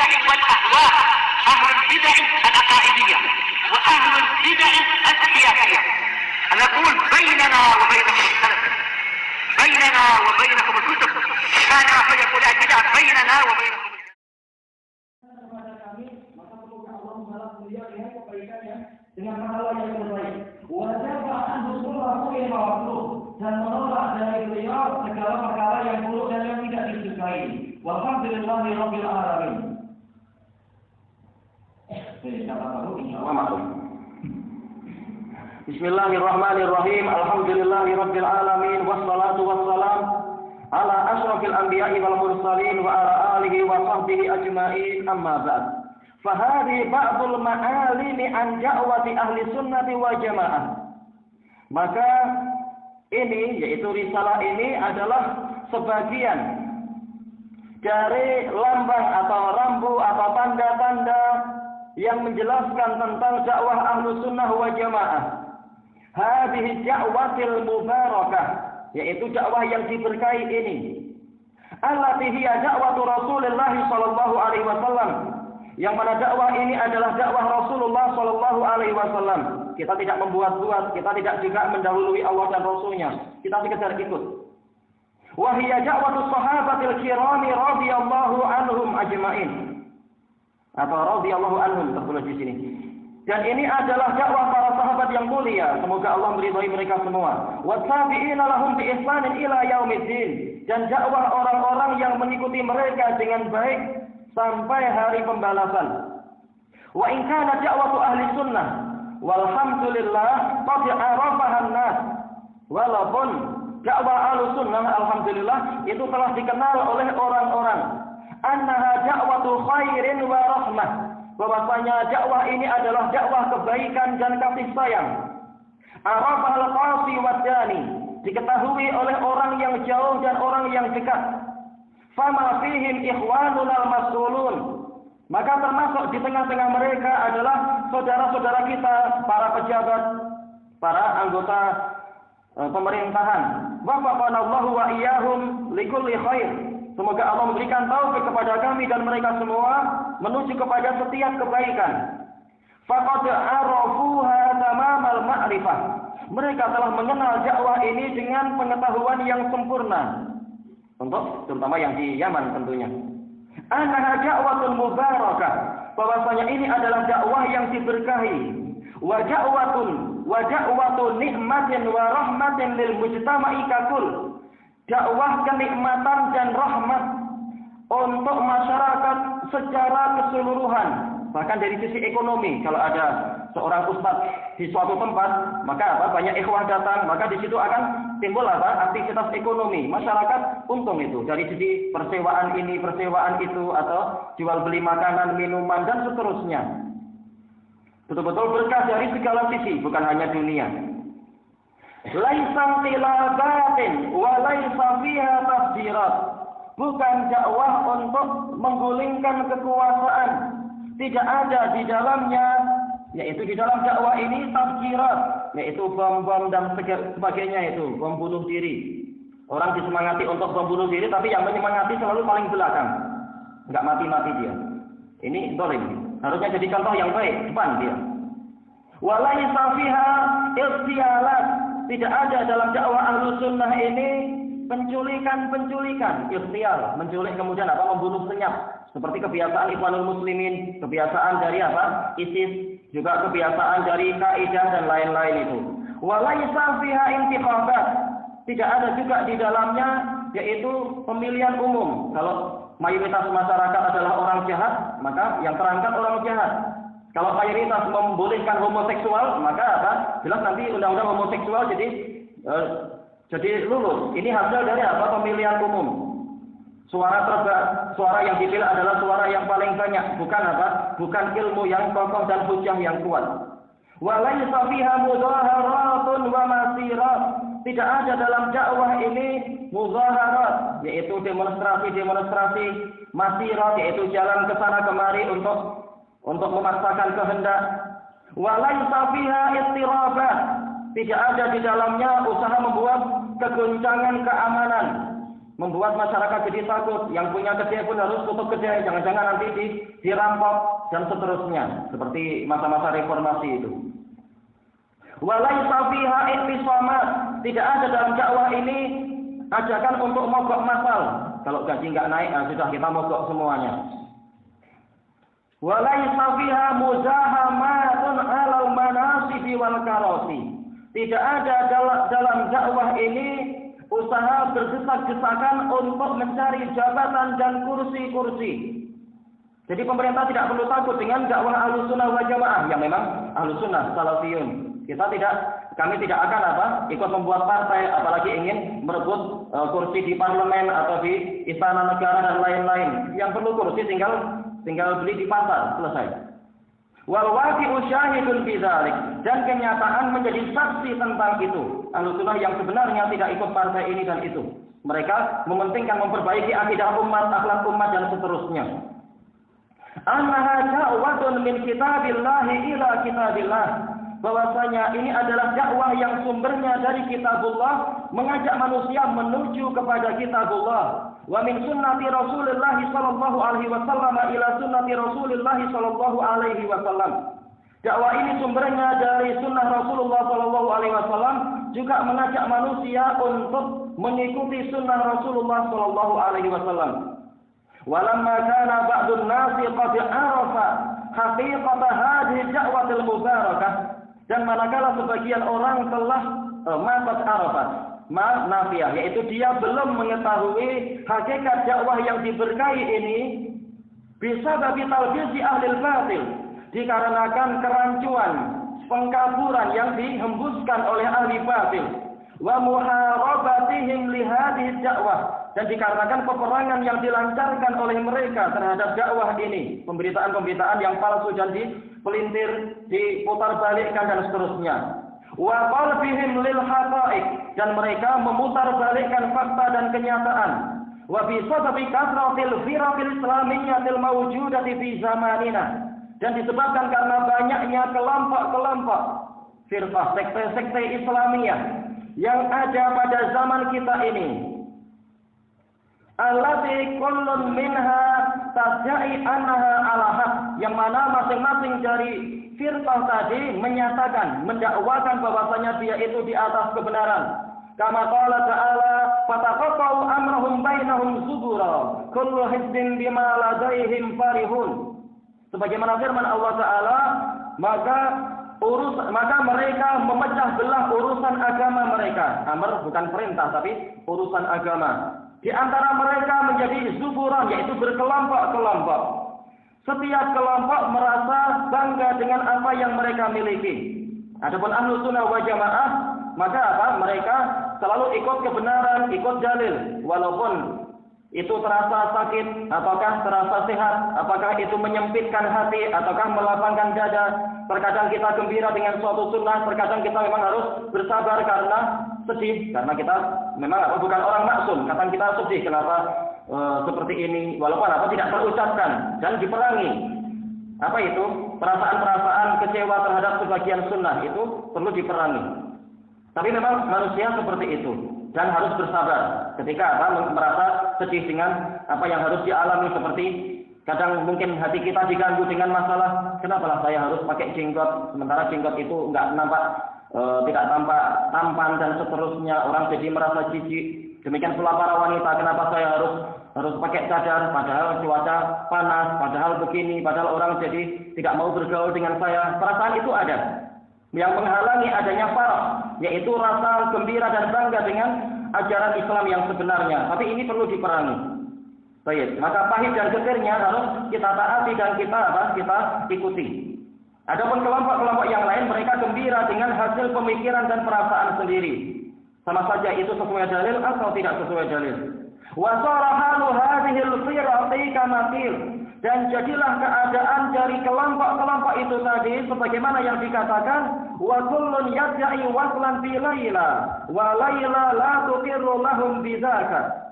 البدع والأهواء، أهل البدع العقائدية وأهل البدع السياسية. نقول بيننا وبينكم السلف، بيننا وبينكم الكتب، كان فيقول البدع بيننا وبينكم. Dengan pahala yang terbaik. Wajib anhu kullahu ila makhluk, dan menolak dari beliau segala perkara yang buruk dan yang tidak disukai. Walhamdulillahi rabbil alamin. Bismillahirrahmanirrahim. Alhamdulillahi rabbil alamin. Wassalatu wassalam ala asyrafil anbiya'i wal mursalin wa ala alihi wa sahbihi ajma'in. Amma ba'd. Fahadi ba'dul ma'alimi an da'wati ahli sunnati wal jamaah. Maka ini, yaitu risalah ini adalah sebagian dari lambang atau rambu atau tanda-tanda yang menjelaskan tentang dakwah ahlu sunnah wal jamaah. Hadhihi da'watil mubarakah, yaitu dakwah yang diberkahi ini. Allati hiya da'watu Rasulullah sallallahu alaihi wasallam. Yang mana dakwah ini adalah dakwah Rasulullah sallallahu alaihi wasallam. Kita tidak membuat-buat, kita tidak juga mendahului Allah dan Rasulnya. Kita sekedar ikut. Wa hiya da'watu sahabatil kirami radhiyallahu anhum ajma'in. Atau radhiyallahu anhum tertulis di sini. Dan ini adalah dakwah para sahabat yang mulia, semoga Allah meridhai mereka semua. Wa tabi'ina lahum bi ihsanin ila yaumiddin. Dan dakwah orang-orang yang mengikuti mereka dengan baik sampai hari pembalasan. Wa in kana da'watu ahli sunnah walhamdulillah qad arafaha an-nas. Walaupun dakwah ahli sunnah alhamdulillah itu telah dikenal oleh orang-orang. Annaha da'watu khairin wa rahmah. Bahwasanya dakwah ini adalah dakwah kebaikan dan kasih sayang. Arafahal qasi wa dani. Diketahui oleh orang yang jauh dan orang yang dekat. Fama fihim ikhwanun al-mas'ulun. Maka termasuk di tengah-tengah mereka adalah saudara-saudara kita, para pejabat, para anggota pemerintahan. Wafaqanallahu wa iyyahum likulli khair. Semoga Allah memberikan taufik kepada kami dan mereka semua menuju kepada setiap kebaikan. Faqad arafuha tamamal ma'rifah. Mereka telah mengenal dakwah ini dengan pengetahuan yang sempurna. Untuk terutama yang di Yaman tentunya. Annaha da'watun mubarakah, bahwasanya ini adalah dakwah yang diberkahi. Wa da'watun nikmatin wa rahmatin lil mujtama'i kakul. Dakwah kenikmatan dan rahmat untuk masyarakat secara keseluruhan. Bahkan dari sisi ekonomi, kalau ada seorang ustaz di suatu tempat, maka banyak ikhwah datang, maka di situ akan timbul aktivitas ekonomi. Masyarakat untung itu dari sisi persewaan ini, persewaan itu, atau jual beli makanan, minuman dan seterusnya. Betul-betul berkah dari segala sisi, bukan hanya dunia. Laisa tilabatin wa laisa fiha tafjirat. Bukan dakwah untuk menggulingkan kekuasaan. Tidak ada di dalamnya, yaitu di dalam dakwah ini tafjirat, yaitu bom-bom dan sebagainya, itu bom bunuh diri. Orang disemangati untuk bom bunuh diri, tapi yang menyemangati selalu paling belakang, nggak mati-mati dia. Ini zalim. Harusnya jadi contoh yang baik, depan dia. Walaisa fiha ikhtialat. Tidak ada dalam dakwah Ahlus Sunnah ini penculikan, ikhtiar, menculik kemudian membunuh senyap. Seperti kebiasaan Ikhwanul Muslimin, kebiasaan dari ISIS, juga kebiasaan dari Kaidah dan lain-lain itu. Walaisa fiha intikhabat. Tidak ada juga di dalamnya yaitu pemilihan umum. Kalau mayoritas masyarakat adalah orang jahat, maka yang terangkat orang jahat. Kalau mayoritas membolehkan homoseksual, maka jelas nanti undang-undang homoseksual jadi lulus. Ini hasil dari pemilihan umum. Suara yang dipilih adalah suara yang paling banyak, bukan ilmu yang kokoh dan hujah yang kuat. Walaysa fiha muzaharatun wa masirat. Tidak ada dalam dakwah ini muzaharat, yaitu demonstrasi, masirat, yaitu jalan ke sana kemari untuk memaksakan kehendak. Walaysa fiha istirabat. Tidak ada di dalamnya usaha membuat kegoncangan keamanan. membuat masyarakat jadi takut. Yang punya kedai pun harus tutup kedai, jangan-jangan nanti dirampok dan seterusnya, seperti masa-masa reformasi itu. Walaisa fiha ittisamat, tidak ada dalam dakwah ini ajakan untuk mogok massal. Kalau gaji nggak naik, sudah kita mogok semuanya. Walaisa fiha muzahamatun 'alal manasibi wal karasi. Tidak ada dalam dakwah ini usaha berdesak-desakan untuk mencari jabatan dan kursi-kursi. Jadi pemerintah tidak perlu takut dengan dakwah Ahlussunnah wal Jamaah yang memang Ahlussunnah Salafiyun. Kami tidak akan ikut membuat partai, apalagi ingin merebut kursi di parlemen atau di istana negara dan lain-lain. Yang perlu kursi tinggal beli di pasar, selesai. Wal waqi'u syahidun bidzalik, dan kenyataan menjadi saksi tentang itu. Ahlussunnah yang sebenarnya tidak ikut partai ini dan itu. Mereka mementingkan memperbaiki akidah umat, akhlak umat dan seterusnya. Annaha da'watun min kitabillahi ila kitabillah. Bahwasanya ini adalah dakwah yang sumbernya dari kitabullah, mengajak manusia menuju kepada kitabullah. Wa min sunnati Rasulillah sallallahu alaihi wasallam ila sunnati Rasulillah sallallahu alaihi wasallam. Dakwah ini sumbernya dari sunnah Rasulullah sallallahu alaihi wasallam, juga mengajak manusia untuk mengikuti sunnah Rasulullah sallallahu alaihi wasallam. Walamma kana ba'dun nasi qad arafa haqiqata hadhihi da'watil mubarakah, dan manakala sebagian orang telah maqad arafat nafiyah, yaitu dia belum mengetahui hakikat dakwah yang diberkahi ini, bisa bagi talbisi ahli batil, dikarenakan kerancuan, pengkaburan yang dihembuskan oleh ahli batil, wa muharabatihim li hadhihi dakwah, dan dikarenakan peperangan yang dilancarkan oleh mereka terhadap dakwah ini, pemberitaan-pemberitaan yang palsu dan dipelintir, diputarbalikkan dan seterusnya. Wa qalbihim lil haqa'iq, dan mereka memutarbalikkan fakta dan kenyataan. Wa bi sababi kasratil firaqil islamiyyatil mawjudati fi zamanina, dan disebabkan karena banyaknya kelompok-kelompok firqah, sekte-sekte Islamiyah yang ada pada zaman kita ini. Allati kullun minha tad'i annaha ala haq, yang mana masing-masing dari firqah tadi menyatakan, mendakwakan bahwasanya dia itu di atas kebenaran. Kama qala ta'ala fataqatta'u amrahum bainahum zubura kullu hizbin bima ladaihim farihun. Sebagaimana firman Allah Ta'ala, maka mereka memecah belah urusan agama mereka. Amr bukan perintah, tapi urusan agama. Di antara mereka menjadi zuburan, yaitu berkelompok-kelompok. Setiap kelompok merasa bangga dengan apa yang mereka miliki. Adapun Ahlussunnah wal Jamaah, maka mereka selalu ikut kebenaran, ikut dalil, walaupun itu terasa sakit, ataukah terasa sehat, apakah itu menyempitkan hati, ataukah melapangkan dada. Terkadang kita gembira dengan suatu sunnah, terkadang kita memang harus bersabar karena sedih, karena kita memang bukan orang maksum. Kadang kita sedih, kenapa seperti ini, walaupun tidak terucapkan dan diperangi. Apa itu? Perasaan-perasaan kecewa terhadap sebagian sunnah itu perlu diperangi. Tapi memang manusia seperti itu, dan harus bersabar ketika merasa sedih dengan apa yang harus dialami. Seperti kadang mungkin hati kita diganggu dengan masalah, kenapa saya harus pakai jenggot, sementara jenggot itu tidak tampak tampan dan seterusnya. Orang jadi merasa jijik. Demikian pula para wanita, kenapa saya harus pakai cadar, padahal cuaca panas, padahal begini, padahal orang jadi tidak mau bergaul dengan saya. Perasaan itu ada. Yang menghalangi adanya farah, yaitu rasa gembira dan bangga dengan ajaran Islam yang sebenarnya. Tapi ini perlu diperangi. Baik, maka pahit dan getirnya harus kita taati dan kita ikuti. Adapun kelompok-kelompok yang lain, mereka gembira dengan hasil pemikiran dan perasaan sendiri. Sama saja itu sesuai dalil atau tidak sesuai dalil. Wa sara halu hadhil firaqi kama qil, dan jadilah keadaan dari kelompok-kelompok itu tadi sebagaimana yang dikatakan, wa kullun yad'i waslan fi laila wa laila la tuqirru lahum bidzaka.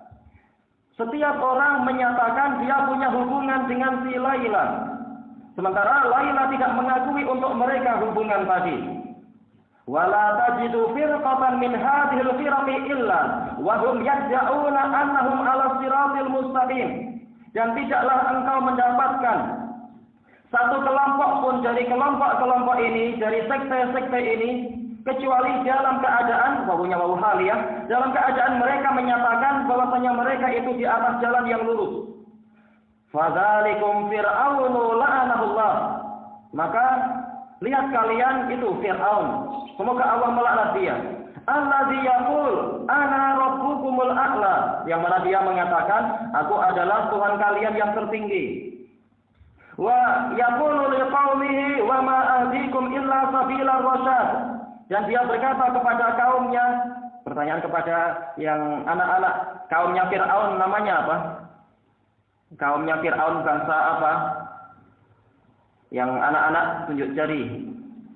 Setiap orang menyatakan dia punya hubungan dengan si Laila, sementara Laila tidak mengakui untuk mereka hubungan tadi. Wala tajidu firqatan min hadhil firqi illa wa hum yad'una annahum 'ala siratil mustaqim. Dan tidaklah engkau mendapatkan satu kelompok pun dari kelompok-kelompok ini, dari sekte-sekte ini, kecuali dalam keadaan, wawunya wawu hal ya, dalam keadaan mereka menyatakan bahwasanya mereka itu di atas jalan yang lurus. Fadzalikum fir'aunu la'anahullah. Maka lihat kalian itu Fir'aun, semoga Allah melaknat dia. Allazi yaqul ana rabbukumul a'la, yang mana dia mengatakan aku adalah Tuhan kalian yang tertinggi. Wa yaqulu liqaumihi wa ma ahdikum illa sabilar rasyad, dan dia berkata kepada kaumnya, pertanyaan kepada yang anak-anak, kaumnya Fir'aun namanya apa? Kaumnya Fir'aun bangsa apa? Yang anak-anak tunjuk jari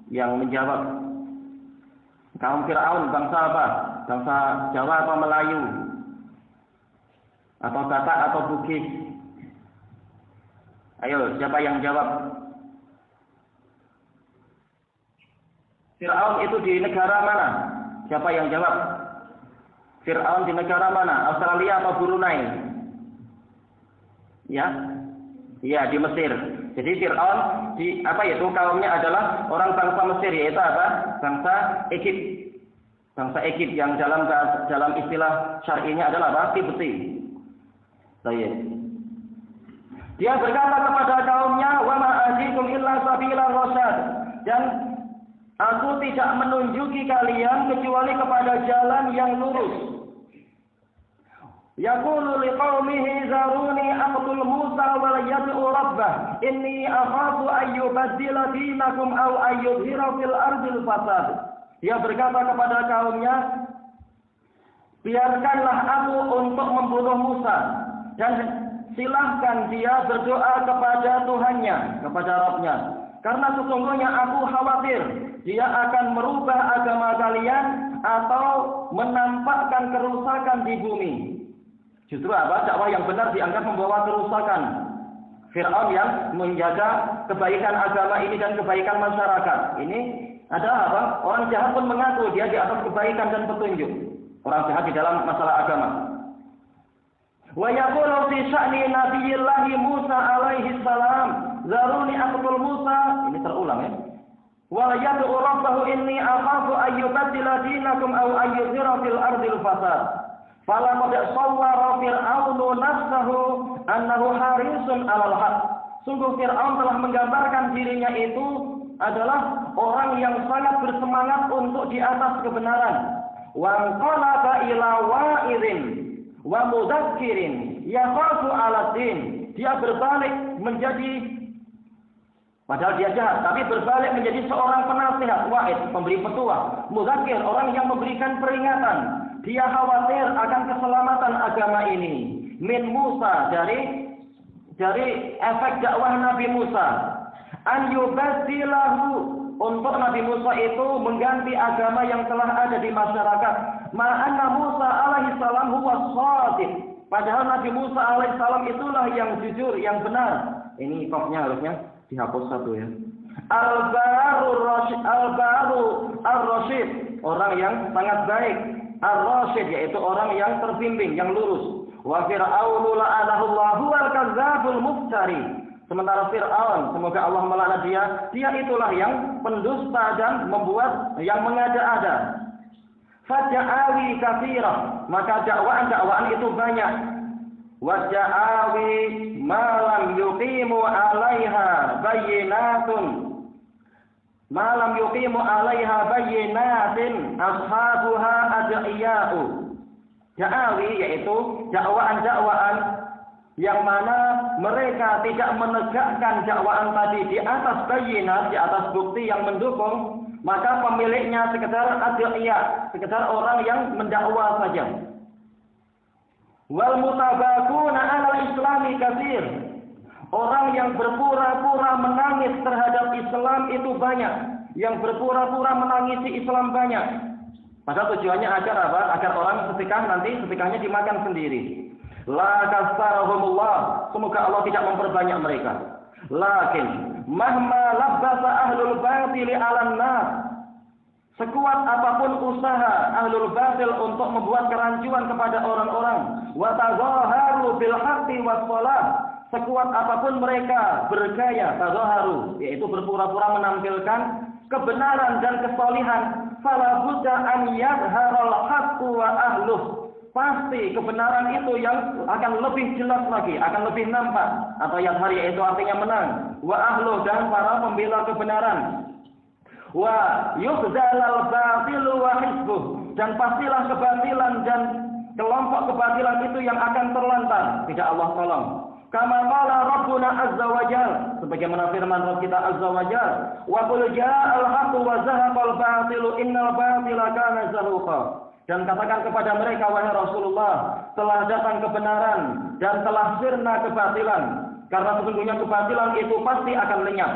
yang menjawab. Kaum Fir'aun bangsa apa? Bangsa Jawa atau Melayu? Atau Batak atau Bugis? Ayo, siapa yang jawab? Fir'aun itu di negara mana? Siapa yang jawab? Fir'aun di negara mana? Australia atau Brunei? Ya? Iya, di Mesir. Jadi Fir'aun di kaumnya adalah orang bangsa Mesir, yaitu apa? Bangsa Egypt. Bangsa Egypt yang dalam istilah syar'inya adalah apa? Qibti. Baik. Dia berkata kepada kaumnya, "Wa ma ahdikum illa sabilar rasyad." Dan aku tidak menunjuki kalian kecuali kepada jalan yang lurus. Yaqulu liqaumihi zaruni aqtul Musa wa yad'u rabbah inni akhafu an yubaddila dinakum aw an yudhira fil ardil fasad. Dia berkata kepada kaumnya, biarkanlah aku untuk membunuh Musa dan silahkan dia berdoa kepada Tuhannya, kepada Rabbnya. Karena sesungguhnya aku khawatir dia akan merubah agama kalian atau menampakkan kerusakan di bumi. Justru apa? Dakwah yang benar dianggap membawa kerusakan. Fir'aun yang menjaga kebaikan agama ini dan kebaikan masyarakat. Ini adalah apa? Orang jahat pun mengaku dia di atas kebaikan dan petunjuk. Orang jahat di dalam masalah agama. Wa yaqulu fi sya'ni nabiyyillahi Musa alaihi salam, zaruni aqtul Musa. Ini terulang ya. Wa yad'u rabbahu inni akhafu an yubaddila dinakum aw an yudhira fil ardil fasad. Falamad sawwara Fir'aunu nafsahu annahu harisun 'alal haq. Sungguh Fir'aun telah menggambarkan dirinya itu adalah orang yang sangat bersemangat untuk di atas kebenaran. Wa qalaba ila wa'irin wa mudzakirin yakhafu 'alad din. Dia berbalik menjadi, padahal dia jahat, tapi berbalik menjadi seorang penasihat, wa'id, pemberi petua, mudzakir, orang yang memberikan peringatan. Dia khawatir akan keselamatan agama ini. Min Musa, dari efek dakwah Nabi Musa. An yubaddilahu, untuk Nabi Musa itu mengganti agama yang telah ada di masyarakat. Ma'anna Musa alaihi salam huwa shadiq. Padahal Nabi Musa alaihi salam itulah yang jujur, yang benar. Ini qafnya harusnya dihapus satu ya. Al-baru ar-rasyid, orang yang sangat baik. Ar-rasyid yaitu orang yang terbimbing, yang lurus. Wa fir'aunu la'anahullahu al-kadzdzabul muftari. Sementara Fir'aun, semoga Allah melaknat dia itulah yang pendusta dan membuat yang mengada-ada. Faja'awi katsira, maka dakwaan itu banyak. Wa ja'awi ma lam yuqimu 'alaiha bayyinatun. Malam yuqimu 'alaiha bayyinatin ashabuha ad'iya'u. Da'awi yaitu dakwaan-dakwaan yang mana mereka tidak menegakkan dakwaan tadi di atas bayyinat, di atas bukti yang mendukung, maka pemiliknya sekedar ad'iya, sekedar orang yang mendakwa saja. Wal mutabaquna 'alal islami katsir. Orang yang berpura-pura menangis terhadap Islam itu banyak. Yang berpura-pura menangisi Islam banyak. Padahal tujuannya agar apa? Agar orang setikahnya dimakan sendiri. La kasarahumullah. Semoga Allah tidak memperbanyak mereka. Lakin mahma labbasa ahlul batili 'alan nas Sekuat apapun usaha ahlul batil untuk membuat kerancuan kepada orang-orang, wa tazaharu bil haqqi was shalah, sekuat apapun mereka bergaya tazaharu, yaitu berpura-pura menampilkan kebenaran dan kesolihan, fala budda an yadharal haqqu wa ahluh, pasti kebenaran itu yang akan lebih jelas lagi, akan lebih nampak, atau yang hari itu artinya menang, wa ahluh, dan para pembela kebenaran, wa yukhzalal batilu wa hizbuh, dan pastilah kebatilan dan kelompok kebatilan itu yang akan terlantar, tidak Allah tolong. Kama qala Rabbuna azza wa jalla, sebagaimana firman Rabb kita azza wa jalla, wa qul ja'al haqqu wa zahaqal batilu innal batila kana zahuqa. Dan katakan kepada mereka, wahai Rasulullah, telah datang kebenaran dan telah sirna kebatilan, karena sesungguhnya kebatilan itu pasti akan lenyap.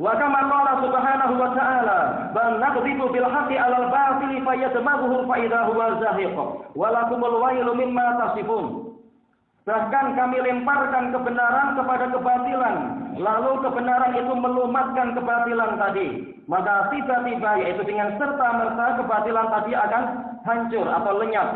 Wa kama qala subhanahu wa ta'ala, bal naqdhifu bil haqqi 'alal batili fayadmaghuhu fa idza huwa zahiq wa lakumul wailu mimma tasifun. Bahkan kami lemparkan kebenaran kepada kebatilan, lalu kebenaran itu melumatkan kebatilan tadi. Maka tiba-tiba, yaitu dengan serta-merta, kebatilan tadi akan hancur atau lenyap.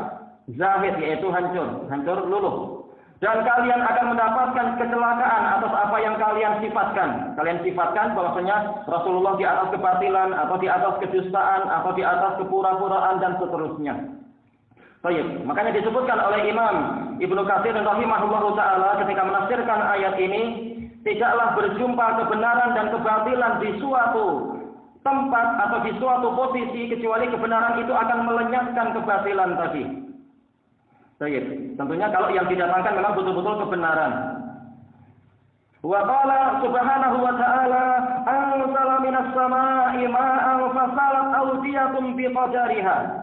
Zahid, yaitu hancur luluh. Dan kalian akan mendapatkan kecelakaan atas apa yang kalian sifatkan. Kalian sifatkan bahwasanya Rasulullah di atas kebatilan, atau di atas kedustaan, atau di atas kepura-puraan, dan seterusnya. Baik, makanya disebutkan oleh Imam Ibnu Katsir rahimahullahu taala ketika menafsirkan ayat ini, tidaklah berjumpa kebenaran dan kebatilan di suatu tempat atau di suatu posisi kecuali kebenaran itu akan melenyapkan kebatilan tadi. Baik, tentunya kalau yang didatangkan memang betul-betul kebenaran. Wa qala subhanahu wa ta'ala, anzala minas samaa'i ma'an fasalat awdiyatun biqadariha.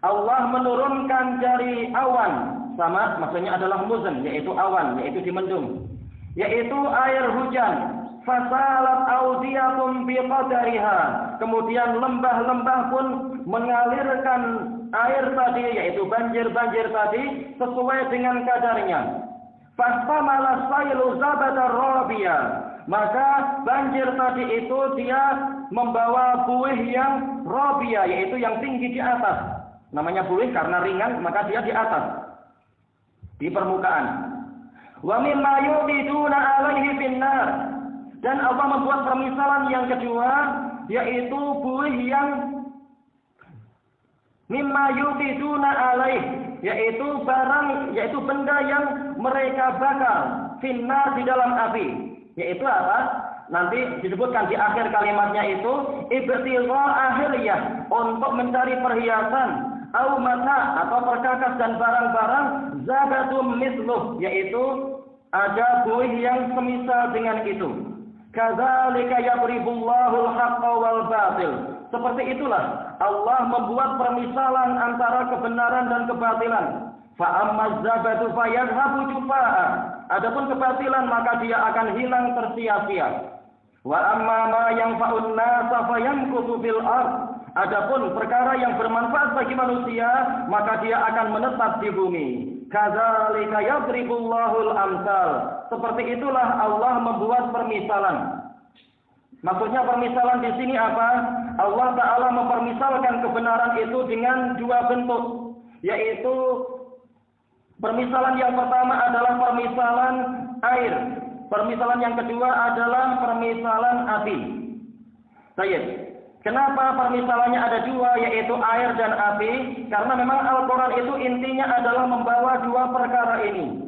Allah menurunkan dari awan, sama maksudnya adalah muzan, yaitu awan, yaitu dimendung, yaitu air hujan. Fasalat audiyatun biqadariha, kemudian lembah-lembah pun mengalirkan air tadi, yaitu banjir-banjir tadi sesuai dengan kadarnya. Fastamala sailu zabata rabiya, maka banjir tadi itu dia membawa buih yang rabiya, yaitu yang tinggi di atas. Namanya buih karena ringan, maka dia di atas, di permukaan. Wa mimma yuqiduna alaihi finnar, dan Allah membuat permisalan yang kedua, yaitu buih yang mimma yuqiduna alaihi, yaitu barang, yaitu benda yang mereka bakar finnar, di dalam api. Yaitu apa? Nanti disebutkan di akhir kalimatnya itu ibtigha ahliyah, untuk mencari perhiasan, au mata, atau perkakas dan barang-barang zabatum misluh, yaitu ada buih yang semisal dengan itu. Kadzalika yadribullahu al-haqqa wal batil. Seperti itulah Allah membuat permisalan antara kebenaran dan kebatilan. Fa amma zabatu fayadhhabu jufaa. Adapun kebatilan maka dia akan hilang tersia-sia. Wa amma ma yanfa'un nasa fayamkuthu fil ardh. Adapun perkara yang bermanfaat bagi manusia, maka dia akan menetap di bumi. Kadzalika yadribullahul amsal. Seperti itulah Allah membuat permisalan. Maksudnya permisalan di sini apa? Allah Ta'ala mempermisalkan kebenaran itu dengan dua bentuk, yaitu permisalan yang pertama adalah permisalan air. Permisalan yang kedua adalah permisalan api. Baik. Kenapa permisalannya ada dua, yaitu air dan api? Karena memang Al-Quran itu intinya adalah membawa dua perkara ini.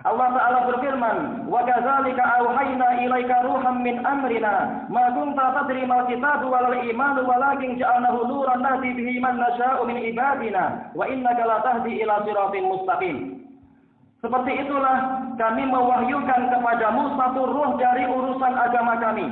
Allah Ta'ala berfirman, وَكَذَلِكَ أَوْحَيْنَا إِلَيْكَ رُوحًا مِّنْ أَمْرِنَا مَا كُنْتَ تَدْرِي مَا الْكِتَابُ وَلَا الْإِيمَانُ وَلَكِنْ جَعَلْنَاهُ نُورًا نَهْدِي بِهِ مَن نَّشَاءُ مِنْ عِبَادِنَا وَإِنَّكَ لَتَهْدِي إِلَى صِرَاطٍ مُّسْتَقِيمٍ. Seperti itulah kami mewahyukan kepadamu satu ruh dari urusan agama kami.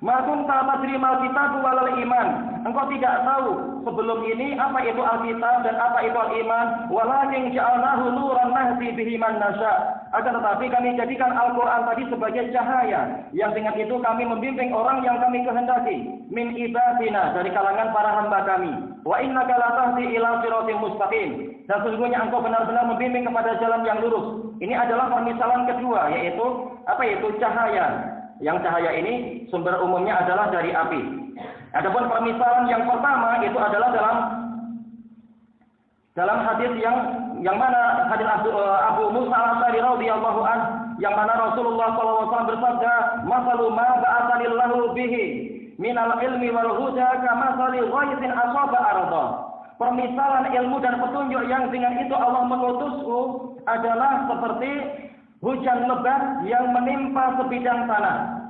Ma kunta tadri mal kitab walal iman. Engkau tidak tahu sebelum ini apa itu Alkitab dan apa itu al-iman. Walakin ja'alnahu nuran nahdi bihi man nasya. Akan tetapi kami jadikan Al-Quran tadi sebagai cahaya, yang dengan itu kami membimbing orang yang kami kehendaki. Min ibadina, dari kalangan para hamba kami. Wa innaka latahdi ila siratim mustaqim. Dan sesungguhnya engkau benar-benar membimbing kepada jalan yang lurus. Ini adalah permisalan kedua, yaitu apa itu cahaya. Yang cahaya ini sumber umumnya adalah dari api. Adapun permisalan yang pertama itu adalah dalam hadis yang mana hadis Abu Musa al-Asy'ari radhiyallahu anhu, yang mana Rasulullah SAW bersabda, "Masalu ma ba'atsanillahu bihi minal ilmi wal huda kamatsali ghaitin asaba arda." Permisalan ilmu dan petunjuk yang dengan itu Allah mengutusku adalah seperti hujan lebat yang menimpa sebidang tanah.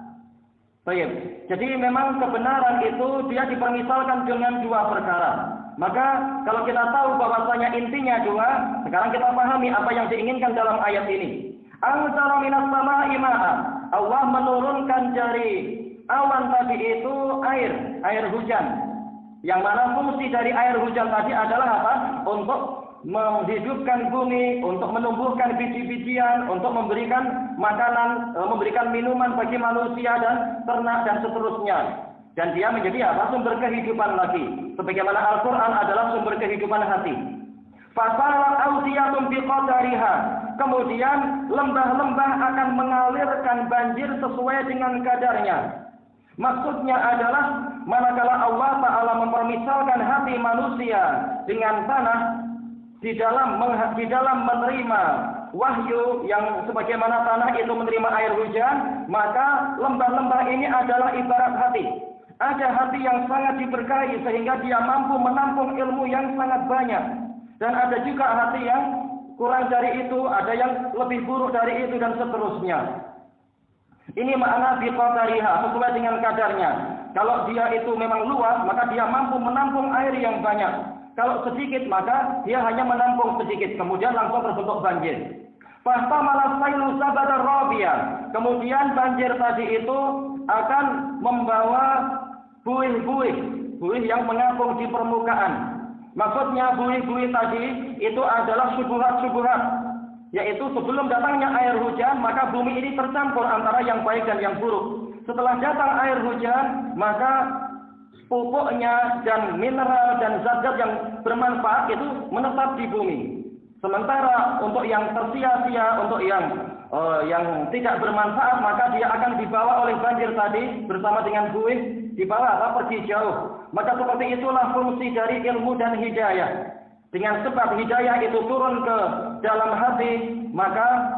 Baik. Jadi memang kebenaran itu dia dipermisalkan dengan dua perkara. Maka kalau kita tahu bahwasanya intinya dua, sekarang kita pahami apa yang diinginkan dalam ayat ini. Anzala minas samaa'i ma'a. Allah menurunkan dari awan tadi itu air hujan. Yang mana fungsi dari air hujan tadi adalah apa? Untuk menghidupkan bumi, untuk menumbuhkan biji-bijian, untuk memberikan makanan, memberikan minuman bagi manusia dan ternak dan seterusnya. Dan dia menjadi apa? Sumber kehidupan lagi. Sebagaimana Al-Quran adalah sumber kehidupan hati. Fasalat awdiyatun biqadariha. Kemudian lembah-lembah akan mengalirkan banjir sesuai dengan kadarnya. Maksudnya adalah manakala Allah Ta'ala mempermisalkan hati manusia dengan tanah di dalam menerima wahyu yang sebagaimana tanah itu menerima air hujan, maka lembah-lembah ini adalah ibarat hati. Ada hati yang sangat diberkahi sehingga dia mampu menampung ilmu yang sangat banyak. Dan ada juga hati yang kurang dari itu, ada yang lebih buruk dari itu dan seterusnya. Ini makna biqadariha, sesuai dengan kadarnya. Kalau dia itu memang luas, maka dia mampu menampung air yang banyak. Kalau sedikit, maka dia hanya menampung sedikit, kemudian langsung terbentuk banjir. Fahtamalas sailu sabadar rabiya. Kemudian banjir tadi itu akan membawa buih yang mengapung di permukaan. Maksudnya buih tadi itu adalah subuhat, yaitu sebelum datangnya air hujan, maka bumi ini tercampur antara yang baik dan yang buruk. Setelah datang air hujan, maka pupuknya dan mineral dan zat-zat yang bermanfaat itu menetap di bumi. Sementara untuk yang tersia-sia, untuk yang tidak bermanfaat, maka dia akan dibawa oleh banjir tadi bersama dengan buih, dibawa pergi jauh. Maka seperti itulah fungsi dari ilmu dan hidayah. Dengan sebab hidayah itu turun ke dalam hati, maka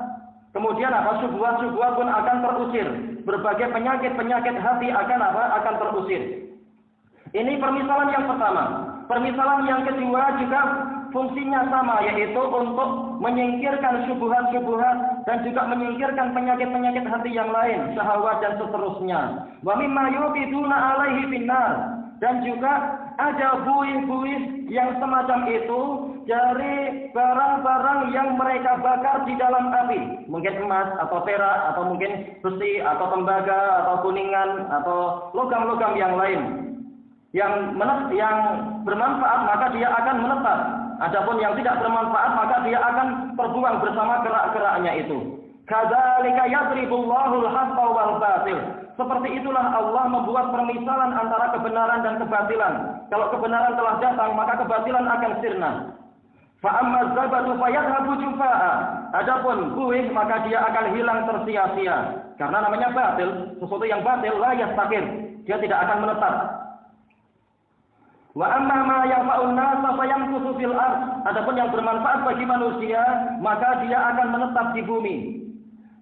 kemudian subuhat pun akan terusir. Berbagai penyakit hati akan terusir. Ini permisalan yang pertama. Permisalan yang kedua juga fungsinya sama, yaitu untuk menyingkirkan syubhat dan juga menyingkirkan penyakit hati yang lain, syahwat dan seterusnya. Wa mimma yubiduna alaihi finnar. Dan juga ada buih-buih yang semacam itu dari barang-barang yang mereka bakar di dalam api. Mungkin emas atau perak atau mungkin besi atau tembaga atau kuningan atau logam-logam yang lain. Yang bermanfaat maka dia akan menetap. Adapun yang tidak bermanfaat maka dia akan terbuang bersama kerak-keraknya itu. Kadzalika yadribullahu al-haqqa wal batil. Seperti itulah Allah membuat permisalan antara kebenaran dan kebatilan. Kalau kebenaran telah datang, maka kebatilan akan sirna. Fa amma zabatu fayadhabu jufaa. Adapun buih maka dia akan hilang tersia-sia. Karena namanya batil, sesuatu yang batil la yastaqir. Dia tidak akan menetap. Wa amma ma yanfa'un nasa fayamkusu fil ardh. Adapun yang bermanfaat bagi manusia, maka dia akan menetap di bumi.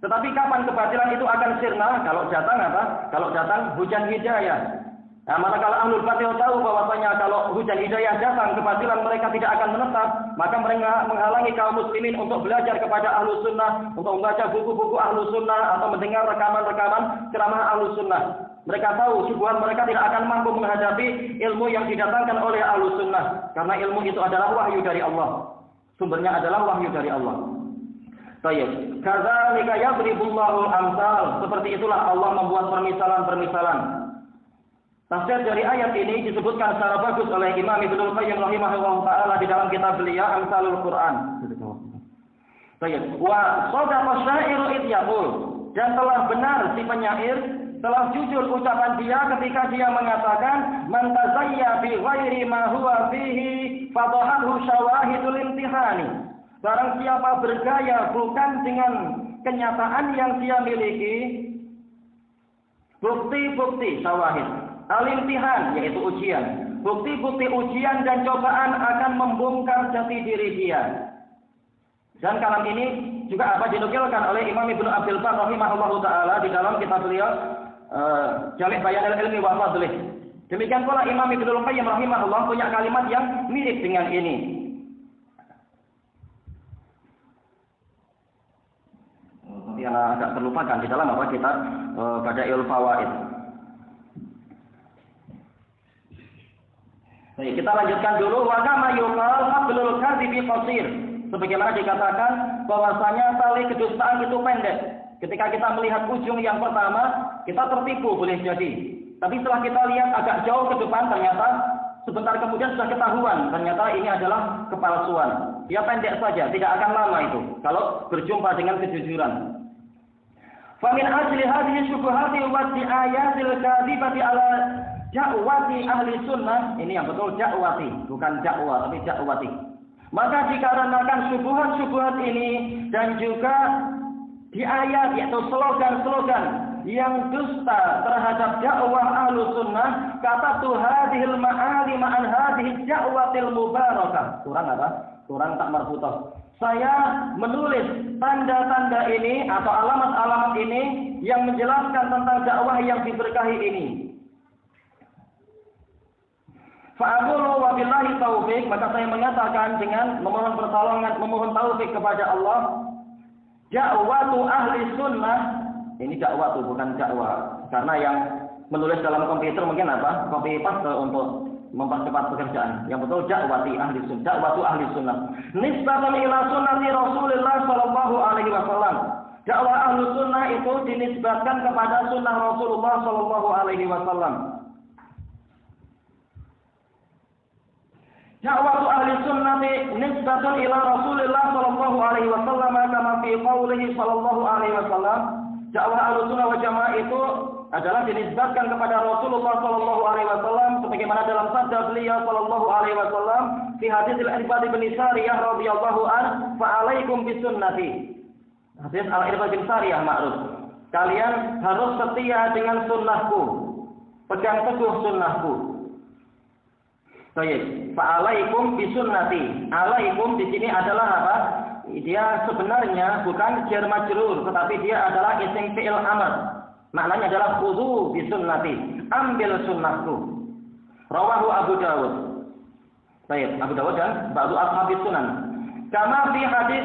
Tetapi kapan kebatilan itu akan sirna? Kalau datang apa? Kalau datang hujan hidayah. Nah, manakala ahlul batil tahu bahwasanya kalau hujan hidayah datang, kebatilan mereka tidak akan menetap, maka mereka menghalangi kaum muslimin untuk belajar kepada ahlus sunnah, untuk membaca buku-buku ahlus sunnah atau mendengar rekaman-rekaman ceramah ahlus sunnah. Mereka tahu syubhat mereka tidak akan mampu menghadapi ilmu yang didatangkan oleh ahlus sunnah, karena ilmu itu adalah wahyu dari Allah. Sumbernya adalah wahyu dari Allah. Baik, kadzalika yadribullahu al-amsal. Seperti itulah Allah membuat permisalan-permisalan. Tafsir dari ayat ini disebutkan secara bagus oleh Imam Ibnu Qayyim rahimahullah taala di dalam kitab beliau Amsalul Quran. Baik, wa shadaqa syairu id yaqul. Dan telah benar si penyair, telah jujur ucapan dia ketika dia mengatakan man tazayya bi ghairi ma huwa fihi fadahahu syawahidul imtihani. Barang siapa bergaya bukan dengan kenyataan yang dia miliki, bukti-bukti syawahid. Al-imtihan yaitu ujian. Bukti-bukti ujian dan cobaan akan membongkar jati diri dia. Dan kalam ini juga dinukilkan oleh Imam Ibnu Abdul Bar rahimahullahu taala di dalam kitab beliau Jami' Bayanil Ilmi wa Fadlih. Demikian pula Imam Ibnu Qayyim rahimahullah punya kalimat yang mirip dengan ini. Tapi agak terlupakan di dalam kitab Bada'iul Fawaid. Baik, kita lanjutkan dulu. Wa kama yuqal hablul kadhibi qasir. Sebagaimana dikatakan bahwasanya tali kedustaan itu pendek. Ketika kita melihat ujung yang pertama, kita tertipu boleh jadi. Tapi setelah kita lihat agak jauh ke depan, ternyata sebentar kemudian sudah ketahuan. Ternyata ini adalah kepalsuan. Dia pendek saja, tidak akan lama itu. Kalau berjumpa dengan kejujuran. Famin ajli hadhihi syubhati wa ayatil kadhibati ala ja'wati ahli sunnah. Ini yang betul ja'wati, bukan ja'wa tapi ja'wati. Maka dikarenakan syubhat-syubhat ini dan juga di ayat yaitu slogan-slogan yang dusta terhadap dakwah ahlu sunnah, kata hadhil ma'ali ma'an hadhihi da'watil mubarakah. Kurang apa? Kurang tak marfutah. Saya menulis tanda-tanda ini atau alamat-alamat ini yang menjelaskan tentang dakwah yang diberkahi ini. Fa'aqulu wa billahi taufik, maka saya menyatakan dengan memohon pertolongan, memohon taufik kepada Allah. Dakwatu ahli sunnah, ini dakwatu bukan dakwah, karena yang menulis dalam komputer mungkin copy paste untuk mempercepat pekerjaan. Yang betul dakwati ahli sunnah, dakwatu ahli sunnah. Nisbatan ila sunnati Rasulullah sallallahu alaihi wasallam. Dakwah ahli sunnah itu dinisbatkan kepada sunnah Rasulullah sallallahu alaihi wasallam. Da'watu ahli sunnati nisbatun ila Rasulillah sallallahu alaihi wasallam kama fi qoulihi sallallahu alaihi wasallam. Dakwah ahli sunnah wal jamaah itu adalah dinisbatkan kepada Rasulullah sallallahu alaihi wasallam sebagaimana dalam sabda beliau sallallahu alaihi wasallam fi hadits al-Irbad bin Sariyah radhiyallahu an fa alaikum bi sunnati. Hadits al-Irbad bin Sariyah ma'ruf. Kalian harus setia dengan sunnahku. Pegang teguh sunnahku. Baik, fa'alaikum bisunnati. Alaikum di sini adalah apa? Dia sebenarnya bukan jar majrur, tetapi dia adalah isim fi'il amr. Maknanya adalah khudhu bisunnati. Ambil sunnahku. Rawahu Abu Dawud. Baik, Abu Dawud dan ba'du ashabis sunan. Kama fi hadis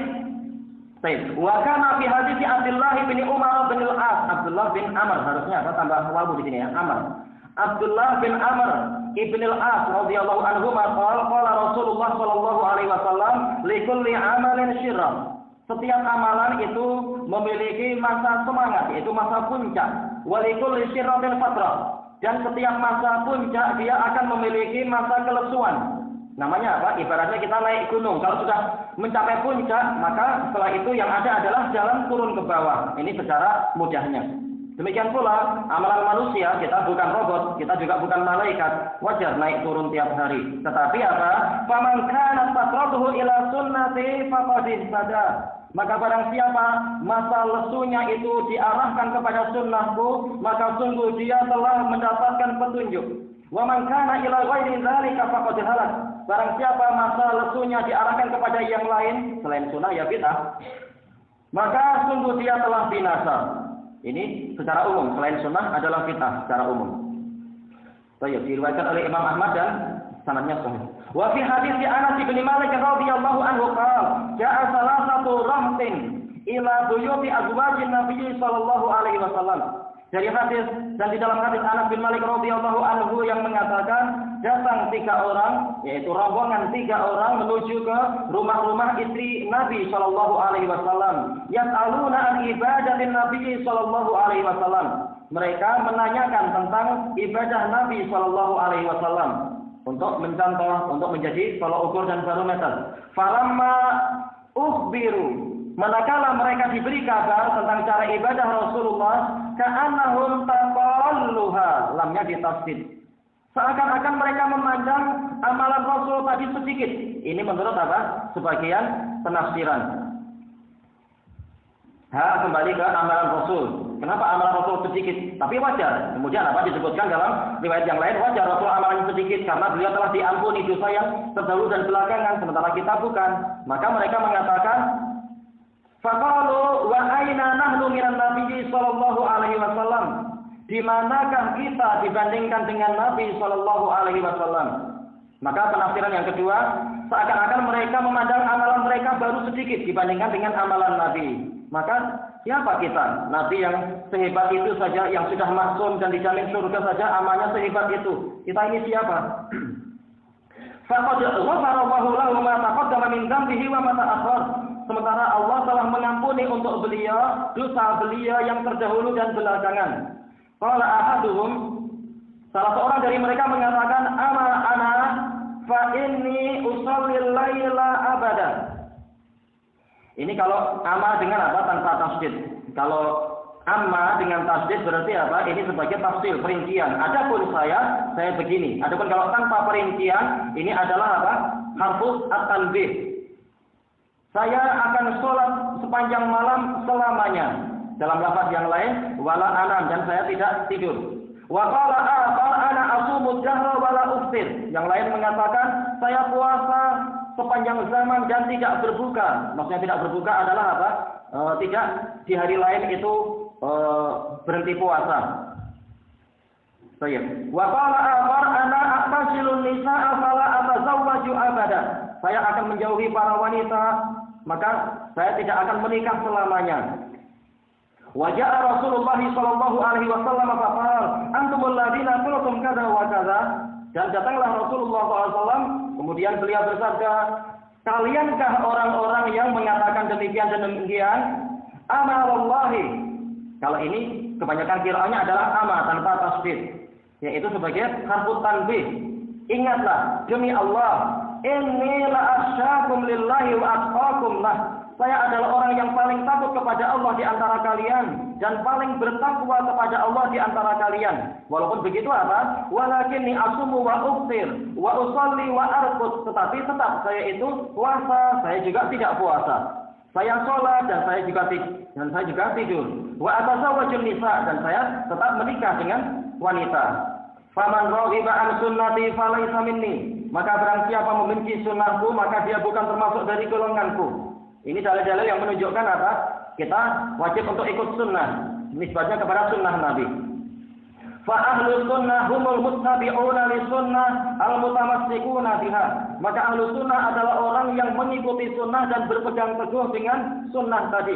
baik, wa kama fi hadis Abdullah bin Umar bin al-As. Abdullah bin Amr harusnya apa tambah wawu di sini ya, Amr. Abdullah bin Amr Ibn al-As radhiyallahu anhu qala Rasulullah sallallahu alaihi wasallam likulli amalin syirah. Setiap amalan itu memiliki masa semangat, yaitu masa puncak. Wa likulli syirratin fatrah. Dan setiap masa puncak dia akan memiliki masa kelesuan. Namanya apa? Ibaratnya kita naik gunung. Kalau sudah mencapai puncak, maka setelah itu yang ada adalah jalan turun ke bawah. Ini secara mudahnya. Demikian pula amalan manusia, kita bukan robot, kita juga bukan malaikat, wajar naik turun tiap hari. Tetapi apa? Faman kana fatraduhu ila sunnati faqad ihtada. Maka barang siapa masa lesunya itu diarahkan kepada sunnahku, maka sungguh dia telah mendapatkan petunjuk. Wa man kana ila ghairi dzalika faqad halak. Barang siapa masa lesunya diarahkan kepada yang lain selain sunnah ya bid'ah, maka sungguh dia telah binasa. Ini secara umum, selain sunnah adalah fitnah secara umum. Baik, diriwayatkan oleh Imam Ahmad dan sanadnya sahih. Wa fi hadits Anas bin Malik radhiyallahu anhu qala, ja'a salasatu rahtin ila buyuti azwajin Nabi sallallahu alaihi wasallam. Dari hadis dan di dalam hadis Anas bin Malik radhiyallahu anhu yang mengatakan datang 3 orang, yaitu rombongan 3 orang menuju ke rumah-rumah istri Nabi sallallahu alaihi wasallam. Yas'aluna an ibadatin Nabi sallallahu alaihi wasallam. Mereka menanyakan tentang ibadah Nabi sallallahu alaihi wasallam untuk mencontoh, untuk menjadi tolak ukur dan barometer. Falamma ukhbiru, manakala mereka diberi kabar tentang cara ibadah Rasulullah, ka'annahum taqalluha, lamnya ditafsir. Seakan-akan mereka memandang amalan Rasul tadi sedikit. Ini menurut apa? Sebagian penafsiran. Kembali ke amalan Rasul. Kenapa amalan Rasul sedikit? Tapi wajar. Kemudian apa disebutkan dalam riwayat yang lain, wajar Rasul amalannya sedikit karena beliau telah diampuni dosa yang terdahulu dan belakangan, sementara kita bukan. Maka mereka mengatakan, faqalu wa aina nahnu minan nabiyyi sallallahu alaihi wasallam? Di manakah kita dibandingkan dengan Nabi sallallahu alaihi wasallam? Maka penafsiran yang kedua, seakan-akan mereka memandang amalan mereka baru sedikit dibandingkan dengan amalan Nabi. Maka siapa kita? Nabi yang sehebat itu saja, yang sudah maksum dan dijamin surga saja, amalnya sehebat itu. Kita ini siapa? Faqad ghafara Allahu lahu ma taqaddama min dhanbihi wa ma ta'akhkhar. Sementara Allah telah mengampuni untuk beliau dosa beliau yang terdahulu dan belakangan. Qala ahaduhum, salah seorang dari mereka mengatakan, ama ana fa inni usallil laila abada. Ini kalau amma dengan apa? Tanpa tasdid. Kalau amma dengan tasdid berarti apa? Ini sebagai tafsir, perincian. Adapun saya begini. Adapun kalau tanpa perincian, ini adalah apa? Harfus at-tanbih. Saya akan sholat sepanjang malam selamanya. Dalam lafaz yang lain, wala anam, dan saya tidak tidur. Wa qala akhar ana asumu dahra wala uftir. Yang lain mengatakan, saya puasa sepanjang zaman dan tidak berbuka. Maksudnya tidak berbuka adalah apa? Tidak di hari lain itu berhenti puasa. Baik. Wa qala akhar ana aqtasilun nisaa fala atazawwaju abada. Saya akan menjauhi para wanita, maka saya tidak akan menikah selamanya. Wa jaa Rasulullah sallallahu alaihi wasallam faqala antumul ladina qultum kadza wa kadza. Dan datanglah Rasulullah SAW, kemudian beliau bersabda, kaliankah orang-orang yang mengatakan demikian dan demikian? Ama wallahi. Kalau ini kebanyakan qiraatnya adalah ama tanpa tasdid, yaitu sebagai harfut tanbih. Ingatlah, demi Allah, inni la akhsyakum lillahi wa atqakum lah. Saya adalah orang yang paling takut kepada Allah di antara kalian dan paling bertakwa kepada Allah di antara kalian. Walaupun begitu apa? Walakinni asumu wa uftir wa usalli wa arqud. Tetapi tetap saya itu puasa, saya juga tidak puasa. Saya sholat dan saya juga tidur. Wa atazawwajun nisa, dan saya tetap menikah dengan wanita. Faman raghiba an sunnati falaysa minni. Maka barang siapa membenci sunnahku, maka dia bukan termasuk dari golonganku. Ini dalil-dalil yang menunjukkan apa? Kita wajib untuk ikut sunnah, nisbatnya kepada sunnah Nabi. Fa ahlu sunnah humul muttabi'una li sunnah al-mutamassikuna biha. Maka ahlu sunnah adalah orang yang mengikuti sunnah dan berpegang teguh dengan sunnah tadi.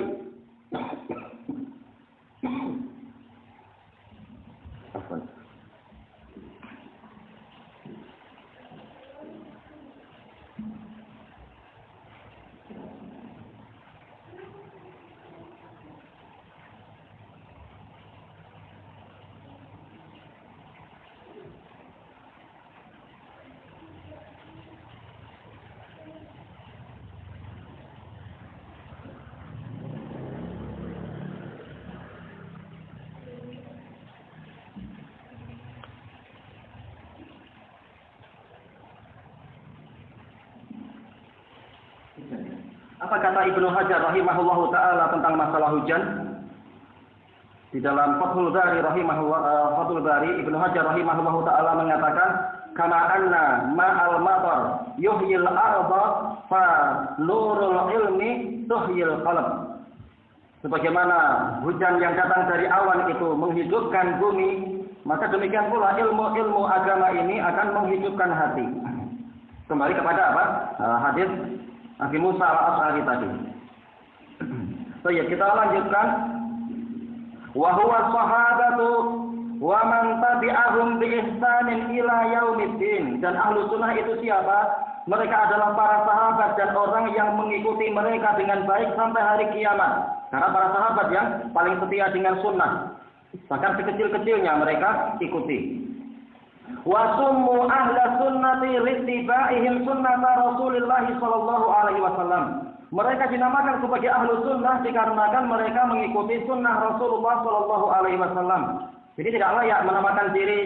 Apa kata Ibnu Hajar rahimahullahu taala tentang masalah hujan? Di dalam Fathul Bari Ibnu Hajar rahimahullahu taala mengatakan, kama anna ma'al matar yuhyil arda fa nurul ilmi tuhyil qalb. Sebagaimana hujan yang datang dari awan itu menghidupkan bumi, maka demikian pula ilmu-ilmu agama ini akan menghidupkan hati. Kembali kepada apa? Hadis Nabi Musa al-Asy'ari tadi. So ya, kita lanjutkan. Wa huwa sahabatu wa man tabi'ahum bi ihsanin ila yaumiddin. Dan ahlu sunnah itu siapa? Mereka adalah para sahabat dan orang yang mengikuti mereka dengan baik sampai hari kiamat. Karena para sahabat yang paling setia dengan sunnah. Bahkan sekecil-kecilnya mereka ikuti. Wa summu ahla sunnati rittibaihim sunnata Rasulillah sallallahu alaihi wasallam. Mereka dinamakan sebagai ahlu sunnah dikarenakan mereka mengikuti sunnah Rasulullah sallallahu alaihi wasallam. Jadi tidak layak menamakan diri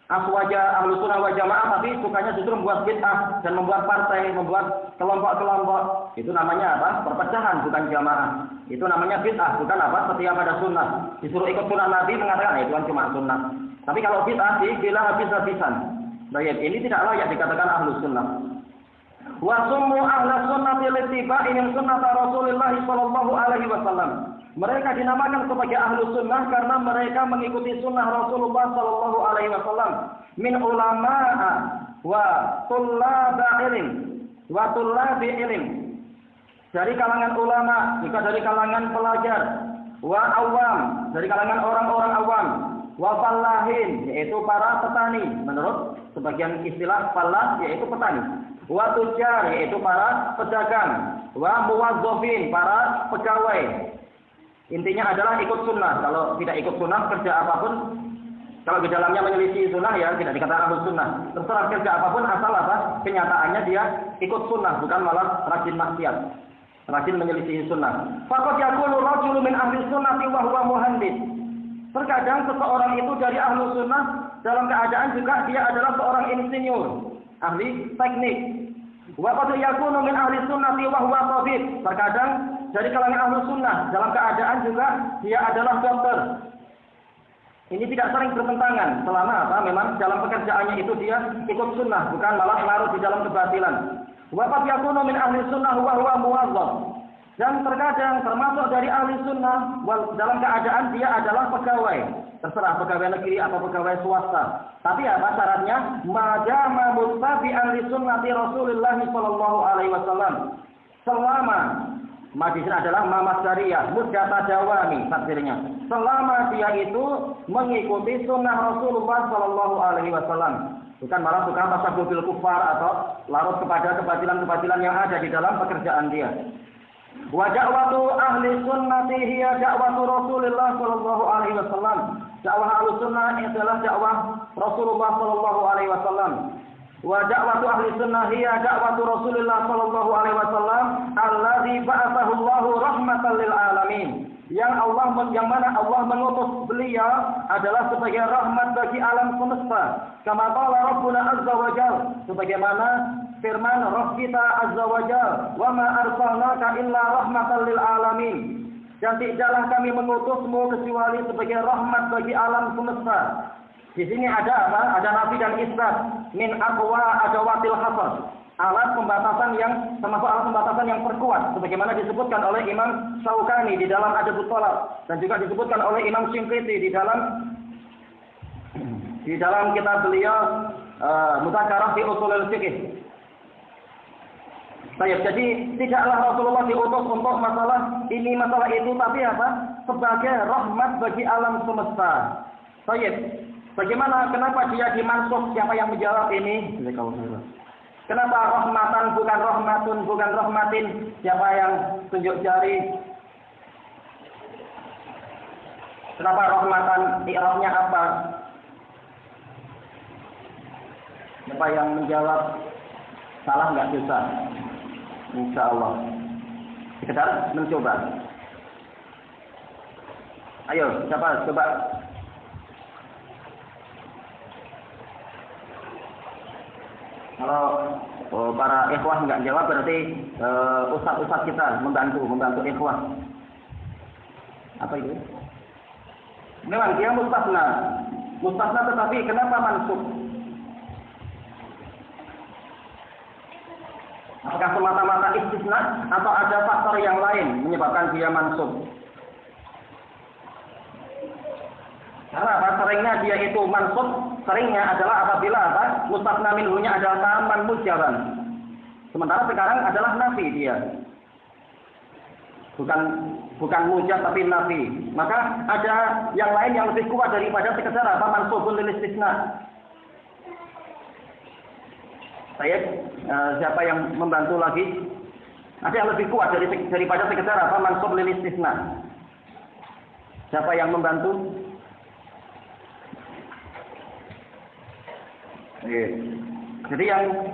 aswaja ahlu sunnah wal jamaah, tapi sukanya justru membuat bid'ah dan membuat partai, membuat kelompok-kelompok. Itu namanya apa? Perpecahan, bukan jamaah. Itu namanya bid'ah, bukan apa? Setia pada sunnah. Disuruh ikut sunnah Nabi mengatakan, itu kan cuma sunnah. Tapi kalau bid'ah dibela habis-habisan. Baik, ini tidak layak dikatakan ahlu sunnah. Wa summu ahla sunnati littiba'ihim sunnata Rasulullah sallallahu alaihi wasallam. Mereka dinamakan sebagai ahlu sunnah karena mereka mengikuti sunnah Rasulullah sallallahu alaihi wasallam min ulama'a wa tullabi ilm. Dari kalangan ulama, juga dari kalangan pelajar, wa awam, dari kalangan orang-orang awam, wa fallahin, yaitu para petani, menurut sebagian istilah fallah yaitu petani. Wa tujar, yaitu para pedagang, wa muwazzafin, para pegawai. Intinya adalah ikut sunnah. Kalau tidak ikut sunnah, kerja apapun, kalau di dalamnya menyelisih sunnah ya tidak dikatakan ahlu sunnah. Terserah kerja apapun asal apa? Kenyataannya dia ikut sunnah, bukan malah rajin maksiat, rajin menyelisih sunnah. Faqad yaqulu rajulun min ahli sunnati wa huwa muhandis. Terkadang seseorang itu dari ahlu sunnah dalam keadaan juga dia adalah seorang insinyur, ahli teknik. Wa qad yakunu min ahli sunnati wa huwa tabib. Terkadang dari kalangan ahlu sunnah dalam keadaan juga dia adalah dokter. Ini tidak sering bertentangan selama apa? Memang dalam pekerjaannya itu dia ikut sunnah, bukan malah larut di dalam kebatilan. Wa qad yakunu min ahli sunnah wa huwa muwazzaf. Dan terkadang termasuk dari ahli sunnah dalam keadaan dia adalah pegawai. Terserah pegawai negeri atau pegawai swasta. Tapi apa syaratnya? Majama muttabi'an li sunnati Rasulullah sallallahu alaihi wasallam. Selama majlis adalah mamasdariyah, mudjata dawami takdirnya. Selama dia itu mengikuti sunnah Rasulullah sallallahu alaihi wasallam. Bukan malah tukang tasawuf bil kufar atau larut kepada kebatilan-kebatilan yang ada di dalam pekerjaan dia. Wa da'watu ahli sunnati hiya da'watu Rasulullah sallallahu alaihi wasallam. Dakwah ahli sunnah adalah dakwah Rasulullah sallallahu alaihi wasallam. Wa da'watu ahli sunnah hiya da'watu Rasulullah sallallahu alaihi wasallam alladzi ba'athahu Allahu rahmatan lil alamin. Yang mana Allah mengutus beliau adalah sebagai rahmat bagi alam semesta. Kama qala Rabbuna azza wa jalla, sebagaimana firman Rabb kita azza wa jalla, "Wa ma arsalnaka illa rahmatan lil alamin." Dan tidaklah kami mengutusmu kecuali sebagai rahmat bagi alam semesta. Di sini ada apa? Ada nafi dan isbat min aqwa adawatil hasr. Alat pembatasan yang termasuk alat pembatasan yang terkuat, sebagaimana disebutkan oleh Imam Syaukani di dalam Adabut Thalab dan juga disebutkan oleh Imam Syinqiti di dalam kitab beliau Mudzakarah fi Ushulul Fiqh. Jadi tidaklah Rasulullah diutus untuk masalah ini masalah itu, tapi apa? Sebagai rahmat bagi alam semesta. Bagaimana? Kenapa dia dimansub? Siapa yang menjawab ini? Kenapa rahmatan bukan rahmatun, bukan rahmatin? Siapa yang tunjuk jari? Kenapa rahmatan? I'rabnya apa? Siapa yang menjawab? Salah nggak susah. Insya Allah. Sekedar mencoba. Ayo, siapa? Coba. Kalau para ikhwah nggak jawab berarti ustaz-ustaz kita membantu ikhwah. Apa itu? Memang dia mustasna tetapi kenapa mansub? Apakah semata-mata istisna atau ada faktor yang lain menyebabkan dia mansub? Karena apa? Seringnya dia itu mansub, seringnya adalah apabila apa? Mustasna minhunya adalah taman mujaban. Sementara sekarang adalah nafi dia. Bukan mujab tapi nafi. Maka ada yang lain yang lebih kuat daripada sekedar apa? Mansubun lil istisna. Siapa yang membantu lagi? Ada yang lebih kuat daripada sekedar apa? Mansub lil istisna. Siapa yang membantu? Jadi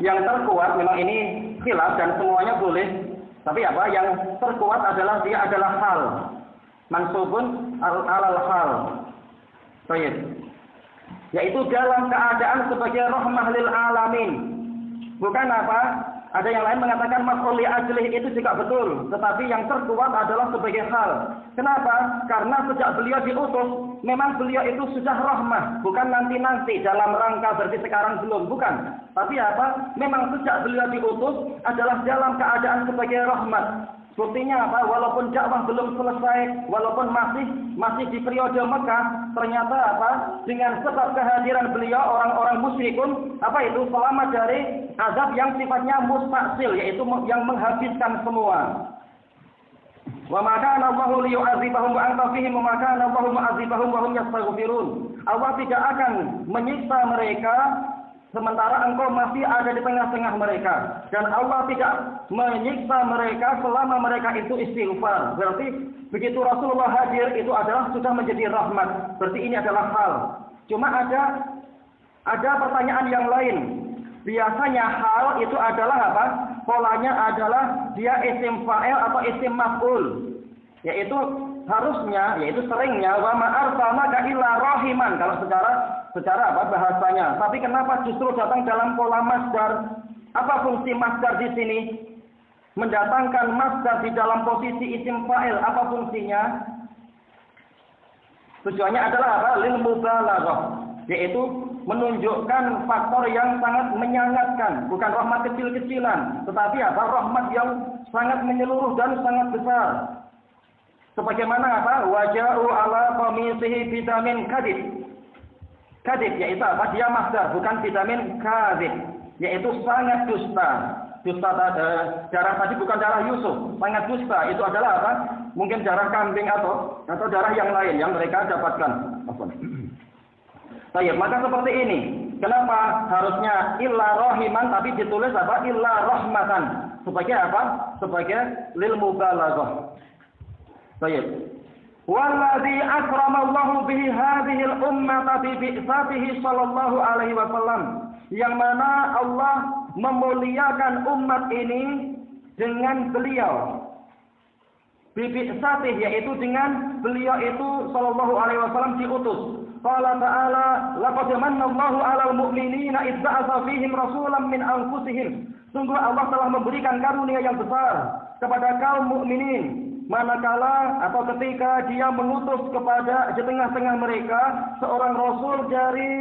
yang terkuat memang ini khilaf dan semuanya boleh. Tapi apa? Yang terkuat adalah dia adalah hal. Mansubun alal hal. Baik. yaitu dalam keadaan sebagai rahmah lil alamin. Bukan apa? Ada yang lain mengatakan maf'ul li ajlih itu juga betul, tetapi yang terkuat adalah sebagai hal. Kenapa? Karena sejak beliau diutus, memang beliau itu sudah rahmah, bukan nanti-nanti dalam rangka berarti sekarang belum, bukan. Tapi apa? Memang sejak beliau diutus adalah dalam keadaan sebagai rahmat. Buktinya apa? Walaupun dakwah belum selesai, walaupun masih di periode Mekah, ternyata apa? Dengan sebab kehadiran beliau, orang-orang musyrikun apa itu selamat dari azab yang sifatnya mustaqsil, yaitu yang menghabiskan semua. Wa ma kana Allahu liyu'adzibahum wa anta fihim wa ma kana Allahu mu'adzibahum wa hum yastaghfirun. Allah tidak akan menyiksa mereka sementara engkau masih ada di tengah-tengah mereka. Dan Allah tidak menyiksa mereka selama mereka itu istighfar. Berarti begitu Rasulullah hadir itu adalah sudah menjadi rahmat. Berarti ini adalah hal. Cuma ada pertanyaan yang lain. Biasanya hal itu adalah apa? Polanya adalah dia isim fa'il atau isim maf'ul. Yaitu harusnya, yaitu seringnya wa ma arsalnaka illa rahiman kalau secara apa bahasanya. Tapi kenapa justru datang dalam pola masdar? Apa fungsi masdar di sini? Mendatangkan masdar di dalam posisi isim fa'il, apa fungsinya? Tujuannya adalah apa? Lil mubalaghah, yaitu menunjukkan faktor yang sangat menyangatkan, bukan rahmat kecil-kecilan, tetapi apa? Rahmat yang sangat menyeluruh dan sangat besar. Sebagaimana apa? Waja'u ala qamisihi bidamin kadib. Kadib yaitu apa? Dia masdar, bukan bidamin kadib, yaitu sangat dusta. Dusta darah tadi bukan darah Yusuf, sangat dusta. Itu adalah apa? Mungkin darah kambing atau darah yang lain yang mereka dapatkan. Baik, maka seperti ini. Kenapa harusnya illa rahiman tapi ditulis apa? Illa rahmatan. Sebagai apa? Sebagai lil mubalaghah. Baik. Wallazi akramallahu bihi hadhihi al-ummata bi bi'tsatihi sallallahu alaihi wasallam. Yang mana Allah memuliakan umat ini dengan beliau. Bi bi'tsatihi yaitu dengan beliau itu sallallahu alaihi wasallam diutus. Qala ta'ala laqad manna Allahu 'alal mu'minina idz ba'atsa fihim rasulan min anfusihim. Sungguh Allah telah memberikan karunia yang besar kepada kaum mukminin manakala atau ketika dia mengutus kepada di tengah-tengah mereka seorang rasul dari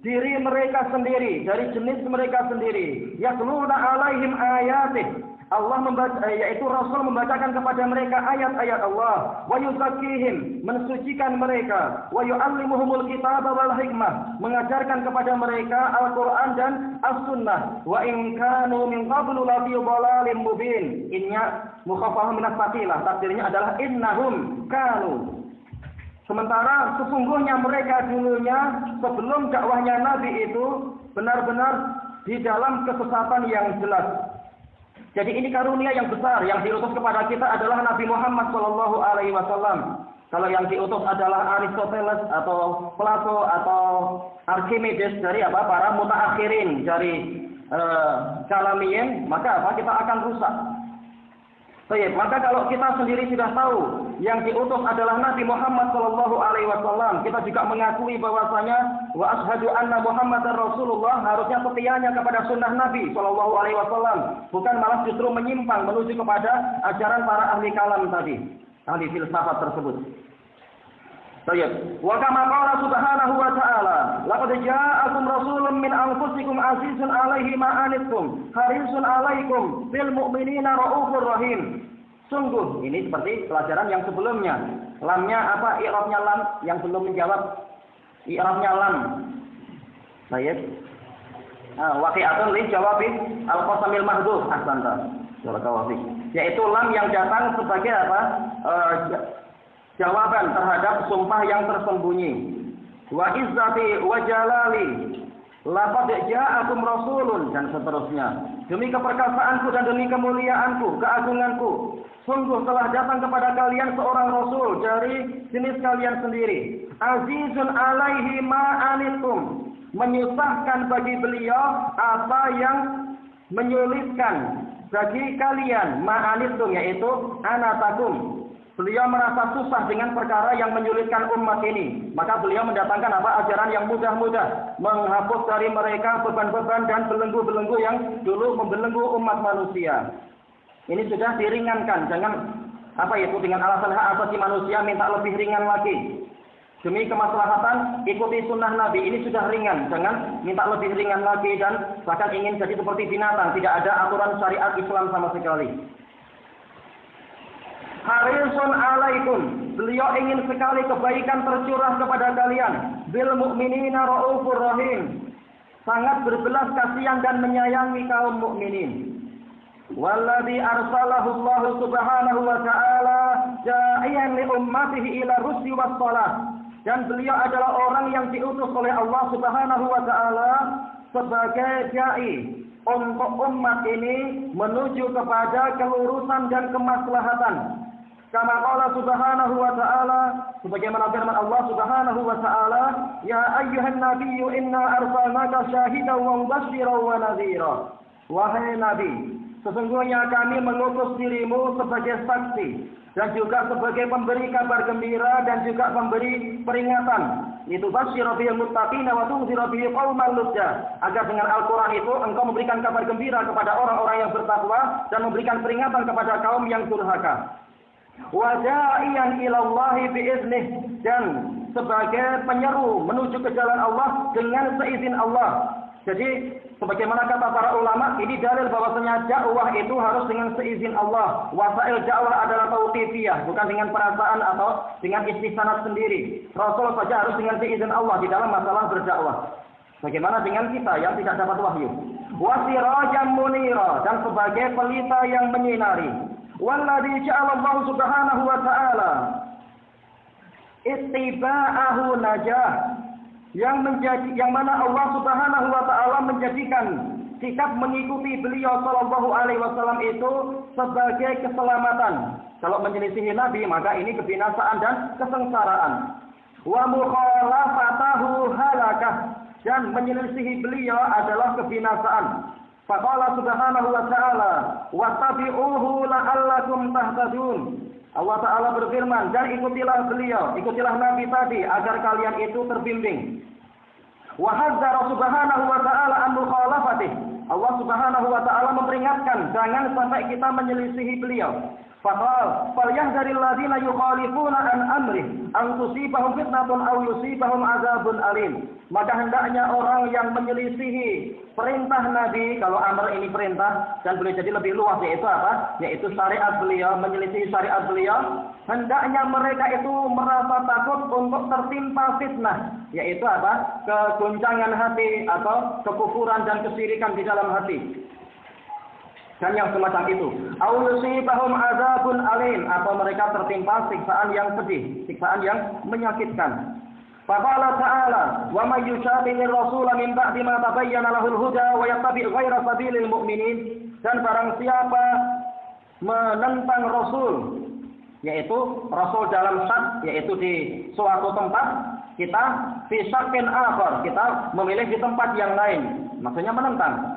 diri mereka sendiri, dari jenis mereka sendiri. Yatluna 'alaihim ayatih. Allah yaitu Rasul membacakan kepada mereka ayat-ayat Allah, wa yuzakkihim, mensucikan mereka, wa yu'allimuhumul kitaba wal hikmah, mengajarkan kepada mereka Al-Qur'an dan As-Sunnah, wa in kanu min qablu la fi dhalalin mubin. Innya mukhaffafah min as-saqilah, takdirnya adalah innahum kanu. Sementara sesungguhnya mereka dulunya sebelum dakwahnya Nabi itu benar-benar di dalam kesesatan yang jelas. Jadi ini karunia yang besar yang diutus kepada kita adalah Nabi Muhammad Shallallahu Alaihi Wasallam. Kalau yang diutus adalah Aristoteles atau Plato atau Archimedes dari apa para mutaakhirin dari kalamiyin, maka apa kita akan rusak. Baik, maka kalau kita sendiri sudah tahu yang diutus adalah Nabi Muhammad Shallallahu Alaihi Wasallam, kita juga mengakui bahwasanya wa ashhadu anna Muhammadar Rasulullah, harusnya setianya kepada sunnah Nabi Shallallahu Alaihi Wasallam, bukan malah justru menyimpang menuju kepada ajaran para ahli kalam tadi, ahli filsafat tersebut. Baik, wa kama qala subhanahu wa ta'ala, laqad ja'akum rasulun min anfusikum azizun 'alaihi ma 'anittum harisun 'alaikum bil mu'minina raufur rahim. Sungguh ini seperti pelajaran yang sebelumnya. Lamnya apa? I'rabnya lam yang belum menjawab. I'rabnya lam. Baik. Waqi'atun li jawabi al-qasamil mahdhuf. Ahsanta. Barakallahu fiik. Yaitu lam yang datang sebagai apa? Jawaban terhadap sumpah yang tersembunyi. Wa izzati wa jalali laqad ja'akum rasulun, dan seterusnya. Demi keperkasaanku dan demi kemuliaanku, keagunganku, sungguh telah datang kepada kalian seorang rasul dari jenis kalian sendiri. Azizun 'alaihi ma 'anittum, menyusahkan bagi beliau apa yang menyulitkan bagi kalian. Ma 'anittum yaitu anatakum. Beliau merasa susah dengan perkara yang menyulitkan umat ini. Maka beliau mendatangkan ajaran yang mudah-mudah, menghapus dari mereka beban-beban dan belenggu-belenggu yang dulu membelenggu umat manusia. Ini sudah diringankan. Jangan dengan alasan hak asasi manusia minta lebih ringan lagi. Demi kemaslahatan ikuti sunnah Nabi, ini sudah ringan. Jangan minta lebih ringan lagi dan bahkan ingin jadi seperti binatang. Tidak ada aturan syariat Islam sama sekali. Harisun alaikum, beliau ingin sekali kebaikan tercurah kepada kalian. Bil mu'minina raufur rahim, sangat berbelas kasihan dan menyayangi kaum mukminin. Walladzi arsalahu Allah subhanahu wa ta'ala ja'iyan li ummatihi ila rusyi was shalah. Dan beliau adalah orang yang diutus oleh Allah subhanahu wa ta'ala sebagai da'i untuk umat ini menuju kepada kelurusan dan kemaslahatan. Kama qala subhanahu wa ta'ala, sebagaimana firman Allah subhanahu wa ta'ala, ya ayyuhan nabiyyu inna arsalnaka syahidan wa mubasysyiran wa nadhira. Wahai nabi, sesungguhnya kami mengutus dirimu sebagai saksi dan juga sebagai pemberi kabar gembira dan juga pemberi peringatan. Itu basyira bil muttaqina wa tunzira bihi qauman ludda. Agar dengan Al-Qur'an itu engkau memberikan kabar gembira kepada orang-orang yang bertakwa dan memberikan peringatan kepada kaum yang durhaka. Wa da'iyan ilallahi biiznih, dan sebagai penyeru menuju ke jalan Allah dengan seizin Allah. Jadi sebagaimana kata para ulama, ini dalil bahwasanya dakwah itu harus dengan seizin Allah. Wasail dakwah adalah tauqifiyah, bukan dengan perasaan atau dengan istighsanat sendiri. Rasul saja harus dengan seizin Allah di dalam masalah berdakwah. Bagaimana dengan kita yang tidak dapat wahyu? Wasirajan munira, dan sebagai pelita yang menyinari. Walladzi ja'ala Allah subhanahu wa ta'ala ittiba'ahu najah, yang mana Allah subhanahu wa ta'ala menjadikan sikap mengikuti beliau sallallahu alaihi wasallam itu sebagai keselamatan. Kalau menyelisihi Nabi maka ini kebinasaan dan kesengsaraan. Wa mukhalafatahu halakah, dan menyelisihi beliau adalah kebinasaan. Faqala subhanahu wa ta'ala wattabi'uhu la'allakum tahtadun. Allah Ta'ala berfirman, dan ikutilah beliau, ikutilah Nabi tadi agar kalian itu terbimbing. Wa hadzara subhanahu wa ta'ala an mukhalafatihi. Allah Subhanahu wa ta'ala memperingatkan jangan sampai kita menyelisihi beliau. Faqal falyahdharil ladzina yukhalifuna an amri an tusibahum fitnatun aw yusibahum adzabun alim. Maka hendaknya orang yang menyelisihi perintah Nabi, kalau amr ini perintah dan boleh jadi lebih luas, yaitu apa? Yaitu syariat beliau, menyelisihi syariat beliau, hendaknya mereka itu merasa takut untuk tertimpa fitnah, yaitu apa? Kegoncangan hati atau kekufuran dan kesyirikan di dalam hati. Dan yang semacam itu. Au yusibahum adzabun alim, atau mereka tertimpa siksaan yang pedih, siksaan yang menyakitkan. Faqala ta'ala, "Wa may yushaqiqir rasula min ba'di ma tabayyana lahul huda wa yattabi' ghaira sabilil mu'minin." Dan barang siapa menentang Rasul, yaitu Rasul dalam syak, yaitu di suatu tempat, kita fi syaqqin akhar, kita memilih di tempat yang lain. Maksudnya menentang.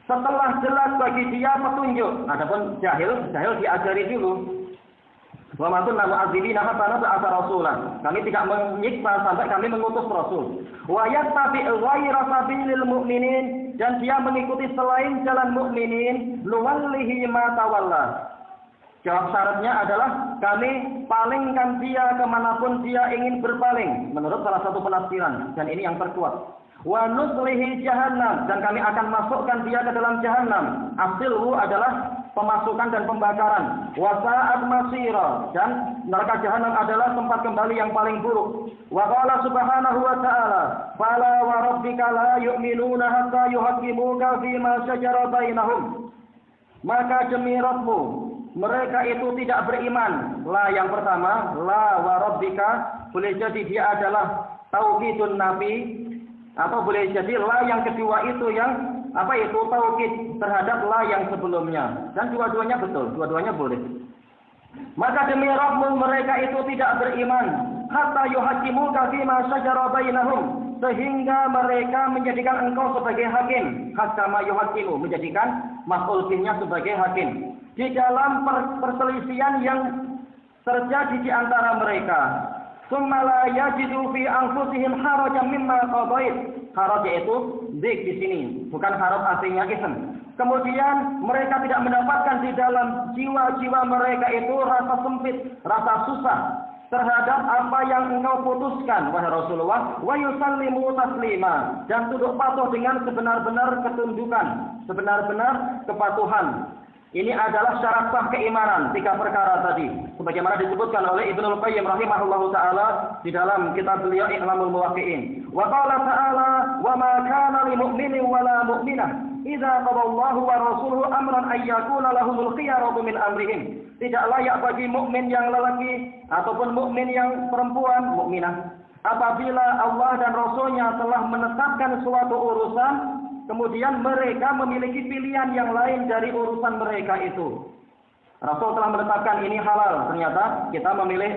Setelah jelas bagi dia petunjuk, adapun jahil diajari dulu. Wa ma kunna mu'adzibina hatta nab'atsa rasulan. Kami tidak menyiksa sampai kami mengutus rasul. Wa yattabi' ghaira sabilil mu'minin, dan dia mengikuti selain jalan mukminin, nuwallihi ma tawalla. Jawab syaratnya adalah kami palingkan dia kemanapun dia ingin berpaling, menurut salah satu penafsiran, dan ini yang terkuat. Wa nuslihi jahannam, dan kami akan masukkan dia ke dalam jahannam. Asilhu adalah pemasukan dan pembakaran. Wa sa'at masira, dan neraka jahannam adalah tempat kembali yang paling buruk. Wa qala subhanahu wa ta'ala, fala wa rabbika la yu'minuna hatta yuhaqqimuka fima shajara bainahum. Maka demi Rabbmu, mereka itu tidak beriman. La yang pertama, la wa rabbika, boleh jadi dia adalah tauhidun nabi, atau boleh jadi la yang kedua itu yang tauhid terhadap la yang sebelumnya. Dan dua-duanya betul, dua-duanya boleh. Maka demi Rabbmu, mereka itu tidak beriman hatta yuhaqqimuka fima shajara bainahum, sehingga mereka menjadikan engkau sebagai hakim. Hakama yuhaqqimu, menjadikan maf'ul bihnya sebagai hakim di dalam perselisihan yang terjadi di antara mereka. Tsumma la yajidu fi anfusihim harajan mimma qadait. Haraj yaitu dik di sini, bukan haraj aslinya ism. Kemudian mereka tidak mendapatkan di dalam jiwa-jiwa mereka itu rasa sempit, rasa susah terhadap apa yang engkau putuskan, wahai Rasulullah, wa yusallimu taslima, dan tunduk patuh dengan sebenar-benar ketundukan, sebenar-benar kepatuhan. Ini adalah syarat sah keimanan, 3 perkara tadi. Sebagaimana disebutkan oleh Ibnu Qayyim rahimahullahu taala di dalam kitab beliau I'lamul Muwaqqi'in. Wa qala ta'ala, "Wa ma kana lil mu'minin wa la mu'minah idza qadallahu wa rasuluhu amran ay yakuna lahumul khiyaratu min amrihim." Tidak layak bagi mukmin yang lelaki ataupun mukmin yang perempuan, mukminah, apabila Allah dan Rasulnya telah menetapkan suatu urusan, kemudian mereka memiliki pilihan yang lain dari urusan mereka itu. Rasul telah menetapkan ini halal, ternyata kita memilih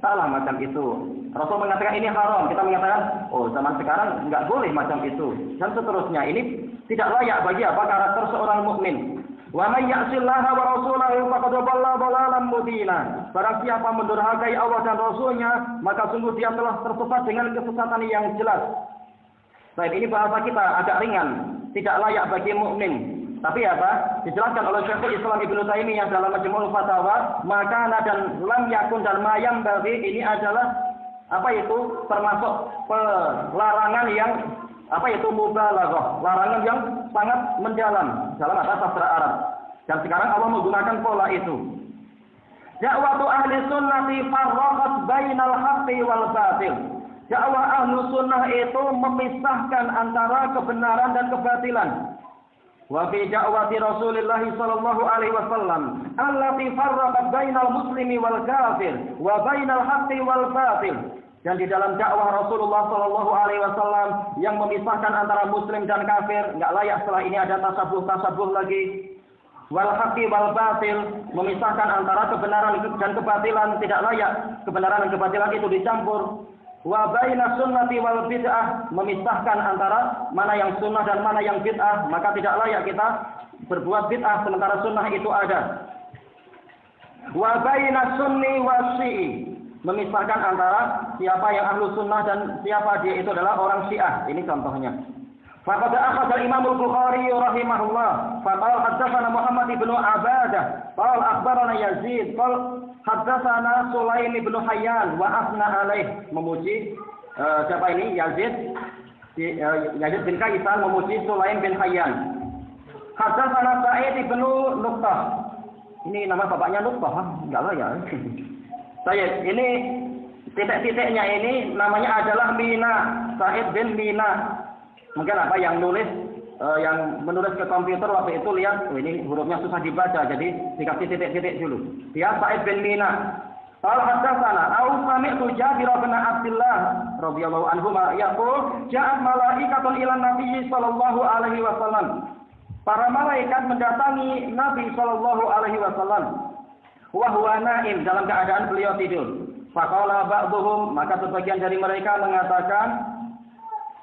salah macam itu. Rasul mengatakan ini haram, kita mengatakan zaman sekarang nggak boleh macam itu, dan seterusnya. Ini tidak layak bagi apa karakter seorang mukmin. Wa may ya'sillaha wa rasulahu faqad dhalla dhalalan mubina. Barang siapa mendurhakai Allah dan Rasulnya, maka sungguh dia telah tersesat dengan kesesatan yang jelas. Baik, ini bahasa kita agak ringan, tidak layak bagi mukmin. Tapi apa? Dijelaskan oleh Syekhul Islam Ibnu Taimiyah dalam Majmu'ul Fatawa, maka dan lam yakun dan mayam bagi ini adalah apa itu? Termasuk pelarangan yang apa itu mubalaghah, larangan yang sangat mendalam dalam sastra Arab. Dan sekarang Allah menggunakan pola itu. Dakwatu ahli sunnati farraqat bainal haqqi wal batil. Dakwah ahlu sunnah itu memisahkan antara kebenaran dan kebatilan. Wa fi da'wati Rasulillah sallallahu alaihi wasallam allati farraqat bainal muslimi wal kafir wa bainal haqqi wal batil. Dan di dalam dakwah Rasulullah sallallahu alaihi wasallam yang memisahkan antara muslim dan kafir, enggak layak setelah ini ada tasabuh lagi. Wal haqqi wal batil, memisahkan antara kebenaran dan kebatilan, tidak layak kebenaran dan kebatilan itu dicampur. Wa baina sunnati wal bid'ah, memisahkan antara mana yang sunnah dan mana yang bid'ah, maka tidak layak kita berbuat bid'ah sementara sunnah itu ada. Wa baina sunni wa syi'i, memisahkan antara siapa yang ahlu sunnah dan siapa dia itu adalah orang Syiah. Ini contohnya. Faqad akhadha al-Imam al-Bukhari rahimahullah faqala haddatsana Muhammad ibn Abadah qala akhbarana Yazid qala haddatsana Sulaim ibn Hayyan wa asna alaih, memuji siapa ini? Yazid bin Kaisan memuji Sulaim bin Hayyan. Haddatsana Sa'id ibn Nuqtah. Ini nama bapaknya Nuqtah, enggak lah ya. Saya ini titik-titiknya ini namanya adalah Mina, Sa'id bin Mina. Mungkin apa yang nulis yang menulis ke komputer waktu itu lihat ini hurufnya susah dibaca, jadi dikasih titik-titik dulu. Dia Sa'id bin Mina. Qala haddatsana au sami'tu Jabir bin Abdullah radhiyallahu anhu yaqul ja'at malaikatun ila Nabi sallallahu alaihi wasallam. Para malaikat mendatangi Nabi sallallahu alaihi wasallam. Wa huwa naim, dalam keadaan beliau tidur. Faqala ba'dhum, maka sebagian dari mereka mengatakan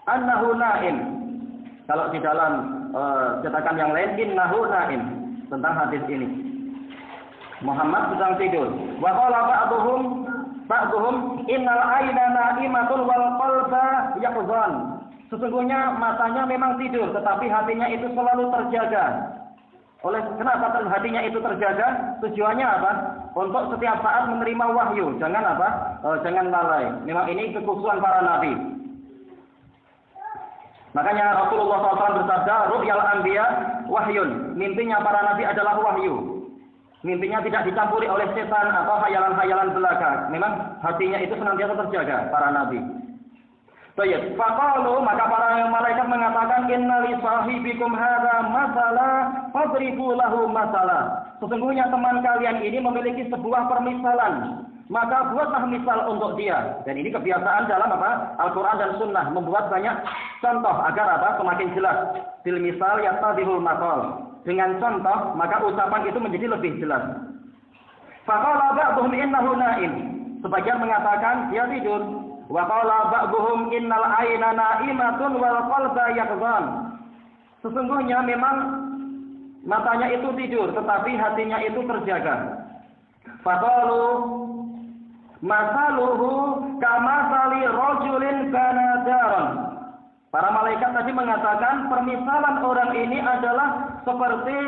annahu naim. Kalau di dalam cetakan yang lain innahu naim tentang hadis ini. Muhammad sedang tidur. Wa qala ba'dhum innal aina naimatun wal qalba yaqzan. Sesungguhnya matanya memang tidur tetapi hatinya itu selalu terjaga. Kenapa hatinya itu terjaga? Tujuannya apa? Untuk setiap saat menerima wahyu. Jangan apa? Jangan lalai. Memang ini kekhususan para nabi. Makanya Rasulullah SAW bersabda, ru'yal anbiya wahyun. Mimpinya para nabi adalah wahyu. Mimpinya tidak dicampuri oleh setan atau hayalan-hayalan belaka. Memang hatinya itu senantiasa terjaga para nabi. Baik, faqalu, maka para malaikat mengatakan inna li sahibikum hadza masala fadribu lahu masala. Sesungguhnya teman kalian ini memiliki sebuah permisalan, maka buatlah misal untuk dia. Dan ini kebiasaan dalam apa? Al-Qur'an dan Sunnah, membuat banyak contoh agar apa? Semakin jelas. Bil misal yaqtadihul maqal. Dengan contoh, maka ucapan itu menjadi lebih jelas. Faqala ba'dhum innahu naim. Sebagian mengatakan dia tidur. Wa qala ba'dhum innal aina na'imatun wal qalba yaqzan. Sesungguhnya memang matanya itu tidur tetapi hatinya itu terjaga. Faqalu masaluhu kamasali rajulin kana daran. Para malaikat tadi mengatakan permisalan orang ini adalah seperti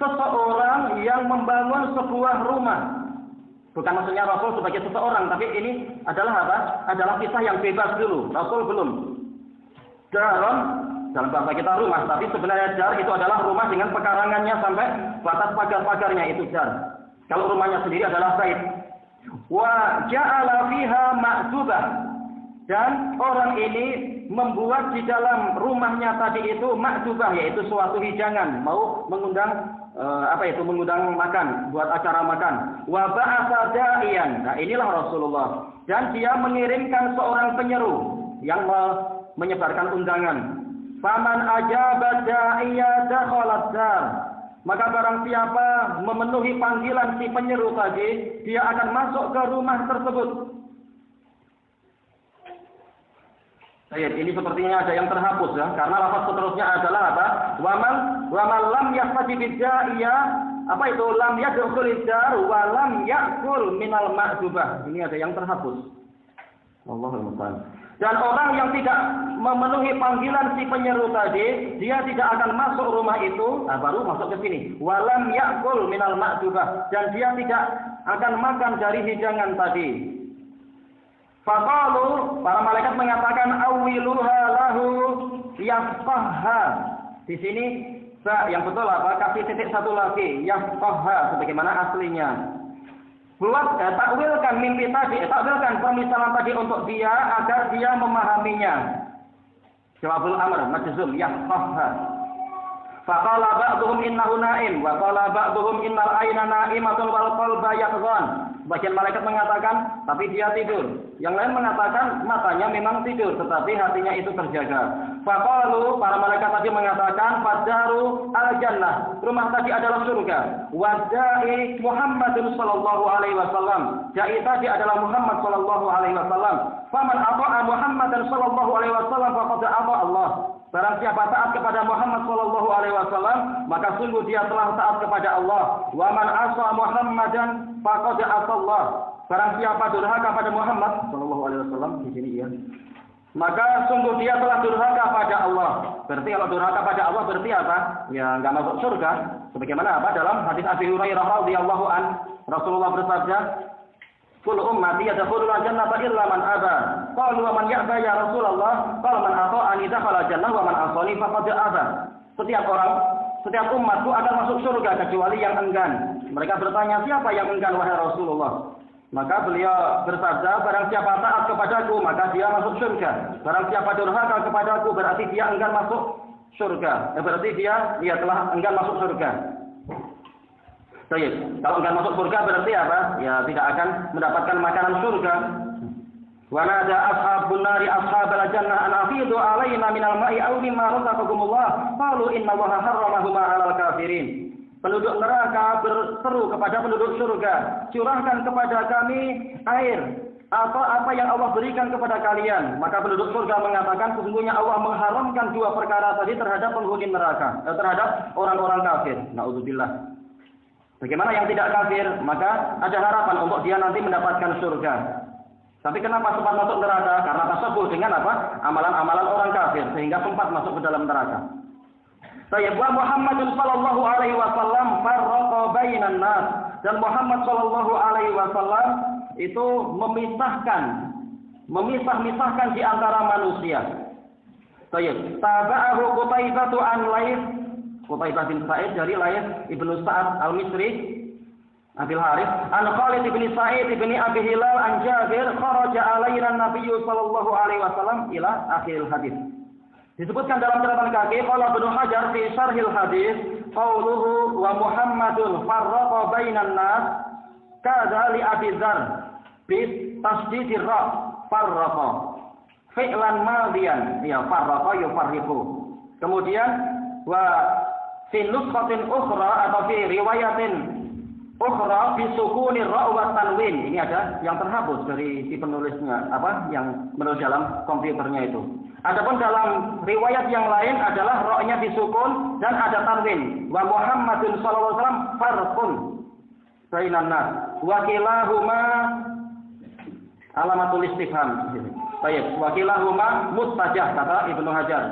seseorang yang membangun sebuah rumah. Bukan maksudnya Rasul sebagai seseorang, tapi ini adalah apa? Adalah kisah yang bebas dulu. Rasul belum. Daron dalam bahasa kita rumah, tapi sebenarnya dar itu adalah rumah dengan pekarangannya sampai batas pagar-pagarnya, itu dar. Kalau rumahnya sendiri adalah bait. Wa ja'ala fiha ma'zubah. Dan orang ini membuat di dalam rumahnya tadi itu ma'zubah, yaitu suatu hidangan, mau mengundang mengundang makan, buat acara makan. Wa ba'atsa da'iyan. Nah, inilah Rasulullah. Dan dia mengirimkan seorang penyeru yang menyebarkan undangan. Faman ajaba da'iya dakhalat dar. Maka barang siapa memenuhi panggilan si penyeru tadi, dia akan masuk ke rumah tersebut. Ini sepertinya ada yang terhapus ya, karena lafaz seterusnya adalah apa? Waman lam yastajib da'iya, lam yadkhul dar wa lam ya'kul minal ma'zubah. Ini ada yang terhapus. Allahul musta'an. Dan orang yang tidak memenuhi panggilan si penyeru tadi, dia tidak akan masuk rumah itu, baru masuk ke sini. Walam ya'kul minal ma'zubah, dan dia tidak akan makan dari hidangan tadi. Faqalu, para malaikat mengatakan awiluha lahu yafqahha. Di sini yang betul kasih titik satu lagi, yafqahha sebagaimana aslinya. Buat takwilkan mimpi tadi, takwilkan permisalan tadi untuk dia agar dia memahaminya. Jawabul amr majzum yafqahha. Faqala ba'dhum innahu na'im wa qala ba'dhum innal ayna na'imatun wal qalba yaqdhan. Bagian malaikat mengatakan tapi dia tidur. Yang lain mengatakan matanya memang tidur tetapi hatinya itu terjaga. Faqalu, para malaikat tadi mengatakan fadaru al-jannah. Rumah tadi adalah surga. Wada'i Muhammadun sallallahu alaihi wasallam. Da'i tadi adalah Muhammad sallallahu alaihi wasallam. Faman ata'a Muhammadan sallallahu alaihi wasallam faqad ata'a Allah. Barang siapa taat kepada Muhammad sallallahu alaihi wasallam, maka sungguh dia telah taat kepada Allah. Wa man asa Muhammadan faqad asa Allah. Barang siapa durhaka pada Muhammad sallallahu alaihi wasallam, di sini ya, maka sungguh dia telah durhaka pada Allah. Berarti kalau durhaka pada Allah berarti apa? Ya enggak masuk surga. Sebagaimana apa dalam hadis Abi Hurairah radhiyallahu an, Rasulullah bersabda, "Kullu ummati yadkhulul jannata illa man aba." Qalu wa man ya'ba ya Rasulullah? Qala man ata'ani dakhala jannah wa man 'asani faqad aba. Setiap umatku akan masuk surga kecuali yang enggan. Mereka bertanya, siapa yang enggan wahai Rasulullah? Maka beliau bersabda, barang siapa taat kepadaku maka dia masuk surga. Barang siapa durhaka kepadaku berarti dia enggan masuk surga. Berarti dia telah enggan masuk surga. Baik, kalau enggan masuk surga berarti apa? Ya tidak akan mendapatkan makanan surga. Wa nada ashabun nari ashabal jannah an afidu alaina minal ma'i aw mimma razaqakumullah. Qalu innallaha harramahuma 'alal kafirin. Penduduk neraka berseru kepada penduduk surga, curahkan kepada kami air atau apa yang Allah berikan kepada kalian. Maka penduduk surga mengatakan sesungguhnya Allah mengharamkan dua perkara tadi terhadap penghuni neraka, terhadap orang-orang kafir. Na'udzubillah. Bagaimana yang tidak kafir? Maka ada harapan untuk dia nanti mendapatkan surga. Tapi kenapa sempat masuk neraka? Karena tasabbuh dengan apa? Amalan-amalan orang kafir sehingga sempat masuk ke dalam neraka. Wa Muhammadun sallallahu alaihi wasallam farraqa bainan nas. Dan Muhammad sallallahu alaihi wasallam itu memisah-misahkan di antara manusia. Tabahu Qutaibah an Laits, Qutaibah bin Sa'id dari Laits ibnu Sa'ad al-Misri Abil Harith an Khalid bin Sa'id bin Abi Hilal an Jabir kharaja alaina an-nabiy sallallahu alaihi wasallam ila akhir hadis. Disebutkan dalam catatan kaki qala Ibnu Hajar fi syarhil hadis qauluhu wa Muhammadun farraqa bainan nas kadza li Abi Dzar bi tasdidir ra farraqa fi'lan madiyan ya farraqa yufarriqu. Kemudian wa fi nuskhatin ukhra atau fi riwayatin ukhra bi sukunir ra wa tanwin. Ini ada yang terhapus dari si penulisnya yang menulis dalam komputernya itu. Adapun dalam riwayat yang lain adalah ra-nya disukun dan ada tanwin. Wa Muhammadun sallallahu alaihi wasallam farqun bainan nas. wakilahuma alamatul istifham. Baik, wakilahuma mustajah kata Ibnu Hajar.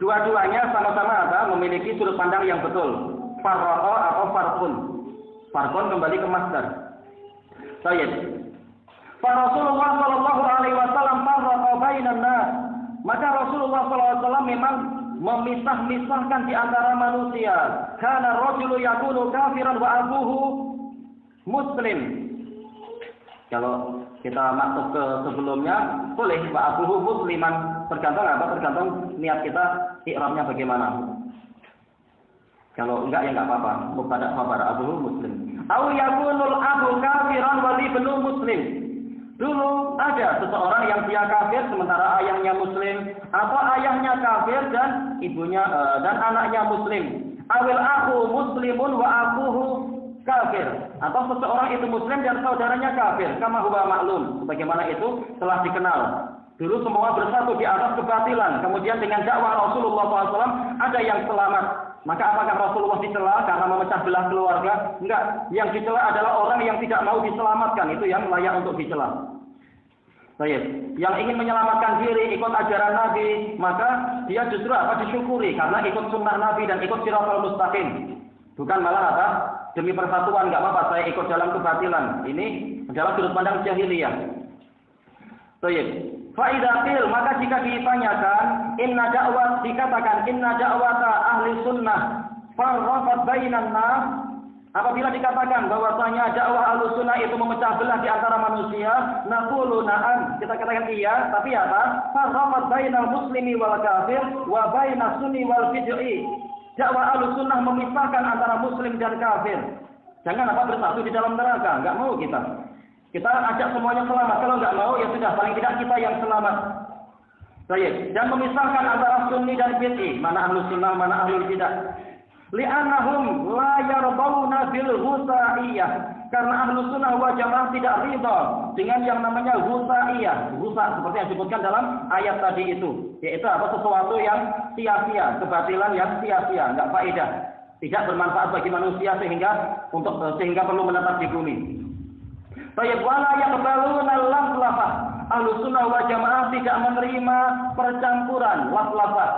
Dua-duanya sama-sama apa? Memiliki sudut pandang yang betul. Farraqa atau farqun. Farqun kembali ke masdar. Baik. Rasulullah sallallahu alaihi wasallam farraqa bainan nas. Maka Rasulullah sallallahu alaihi wasallam memang memisah-misahkan di antara manusia. Kana rajulu yakunu kafiran wa abuhu muslim. Kalau kita masuk ke sebelumnya, boleh wa abuhu musliman. Tergantung apa? Tergantung niat kita i'rabnya bagaimana. Kalau enggak ya enggak apa-apa. Mubtada khabar abuhu muslim. Au yakunul abu kafiran wa ibnu muslim. Dulu ada seseorang yang dia kafir sementara ayahnya muslim, atau ayahnya kafir dan ibunya dan anaknya muslim. Awil aku muslimun wa akuhu kafir, atau seseorang itu muslim dan saudaranya kafir. Kama huwa maklum, sebagaimana itu telah dikenal. Dulu semua bersatu di atas kebatilan. Kemudian dengan dakwah Rasulullah SAW ada yang selamat. Maka apakah Rasulullah dicela karena memecah belah keluarga? Enggak. Yang dicela adalah orang yang tidak mau diselamatkan. Itu yang layak untuk dicela. Baik. Yang ingin menyelamatkan diri, ikut ajaran Nabi, maka dia justru apa? Disyukuri karena ikut sunnah Nabi dan ikut siratal mustaqim. Bukan malah apa? Demi persatuan, enggak apa-apa saya ikut dalam kebatilan. Ini adalah sudut pandang jahiliyah. Baik. Fa'idaqil, maka jika ditanyakan, dikatakan inna da'wata ahli sunnah farrafat bainan nas, apabila dikatakan bahwasanya dakwah ahli sunnah itu memecah belah di antara manusia, naqulu na'am, kita katakan iya, tapi apa? Farrafat bainal muslimi wal kafir wa bainas sunni wal bid'i. Dakwah ahli sunnah memisahkan antara muslim dan kafir. Jangan apa bersatu di dalam neraka, enggak mau kita. Kita ajak semuanya selamat. Kalau enggak mau, ya sudah. Paling tidak kita yang selamat. Baik. Dan memisahkan antara sunni dan bid'i. Mana ahlu sunnah, mana ahlu bid'ah. Li'annahum la yarbawna bil ghusaiyah. Karena ahlu sunnah wal jamaah tidak ridha dengan yang namanya ghusaiyah. Ghusa, seperti yang disebutkan dalam ayat tadi itu. Yaitu apa? Sesuatu yang sia-sia. Kebatilan yang sia-sia. Enggak faedah. Tidak bermanfaat bagi manusia sehingga perlu menetap di bumi. Baik, wala yaqbaluna laflafah. Ahlus sunnah wal jamaah tidak menerima percampuran laflafah.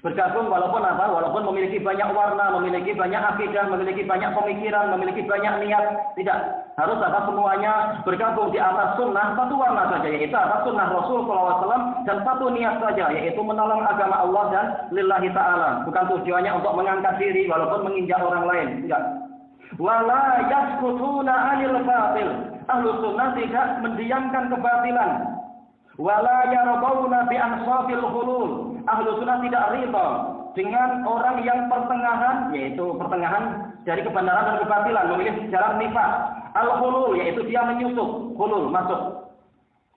Bergabung walaupun apa? Walaupun memiliki banyak warna, memiliki banyak akidah, memiliki banyak pemikiran, memiliki banyak niat, tidak. Harus apa? Semuanya bergabung di atas sunnah satu warna saja, yaitu atas sunnah Rasul SAW dan satu niat saja, yaitu menolong agama Allah dan lillahi ta'ala. Bukan tujuannya untuk mengangkat diri walaupun menginjak orang lain, tidak. Wala yaskutuna 'anil batil. Ahlus sunnah tidak mendiamkan kebatilan. Wala yarbawna bi ansafil hulul. Ahlus sunnah tidak ridha dengan orang yang pertengahan, yaitu pertengahan dari kebenaran dan kebatilan, memilih jalan nifaq. Al-hulul, yaitu dia menyusup, hulul masuk.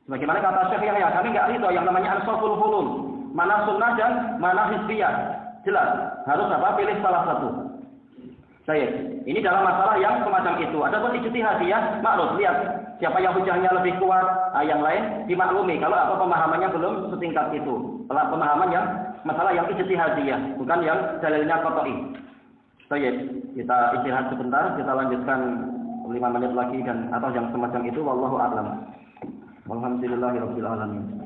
Sebagaimana kata Syekh Yahya, kami enggak ridha yang namanya ansaful hulul. Mana sunnah dan mana hizbiyah. Jelas, harus apa? Pilih salah satu. Ini dalam masalah yang semacam itu. Adapun ijtihadiyah, maklum, lihat siapa yang hujahnya lebih kuat, yang lain dimaklumi. Kalau apa pemahamannya belum setingkat itu. Pemahaman yang masalah yang ijtihadiyah, bukan yang dalilnya qat'i. Kita istirahat sebentar, kita lanjutkan 5 menit lagi dan atau yang semacam itu. Wallahu a'lam. Walhamdulillahirabbil alamin.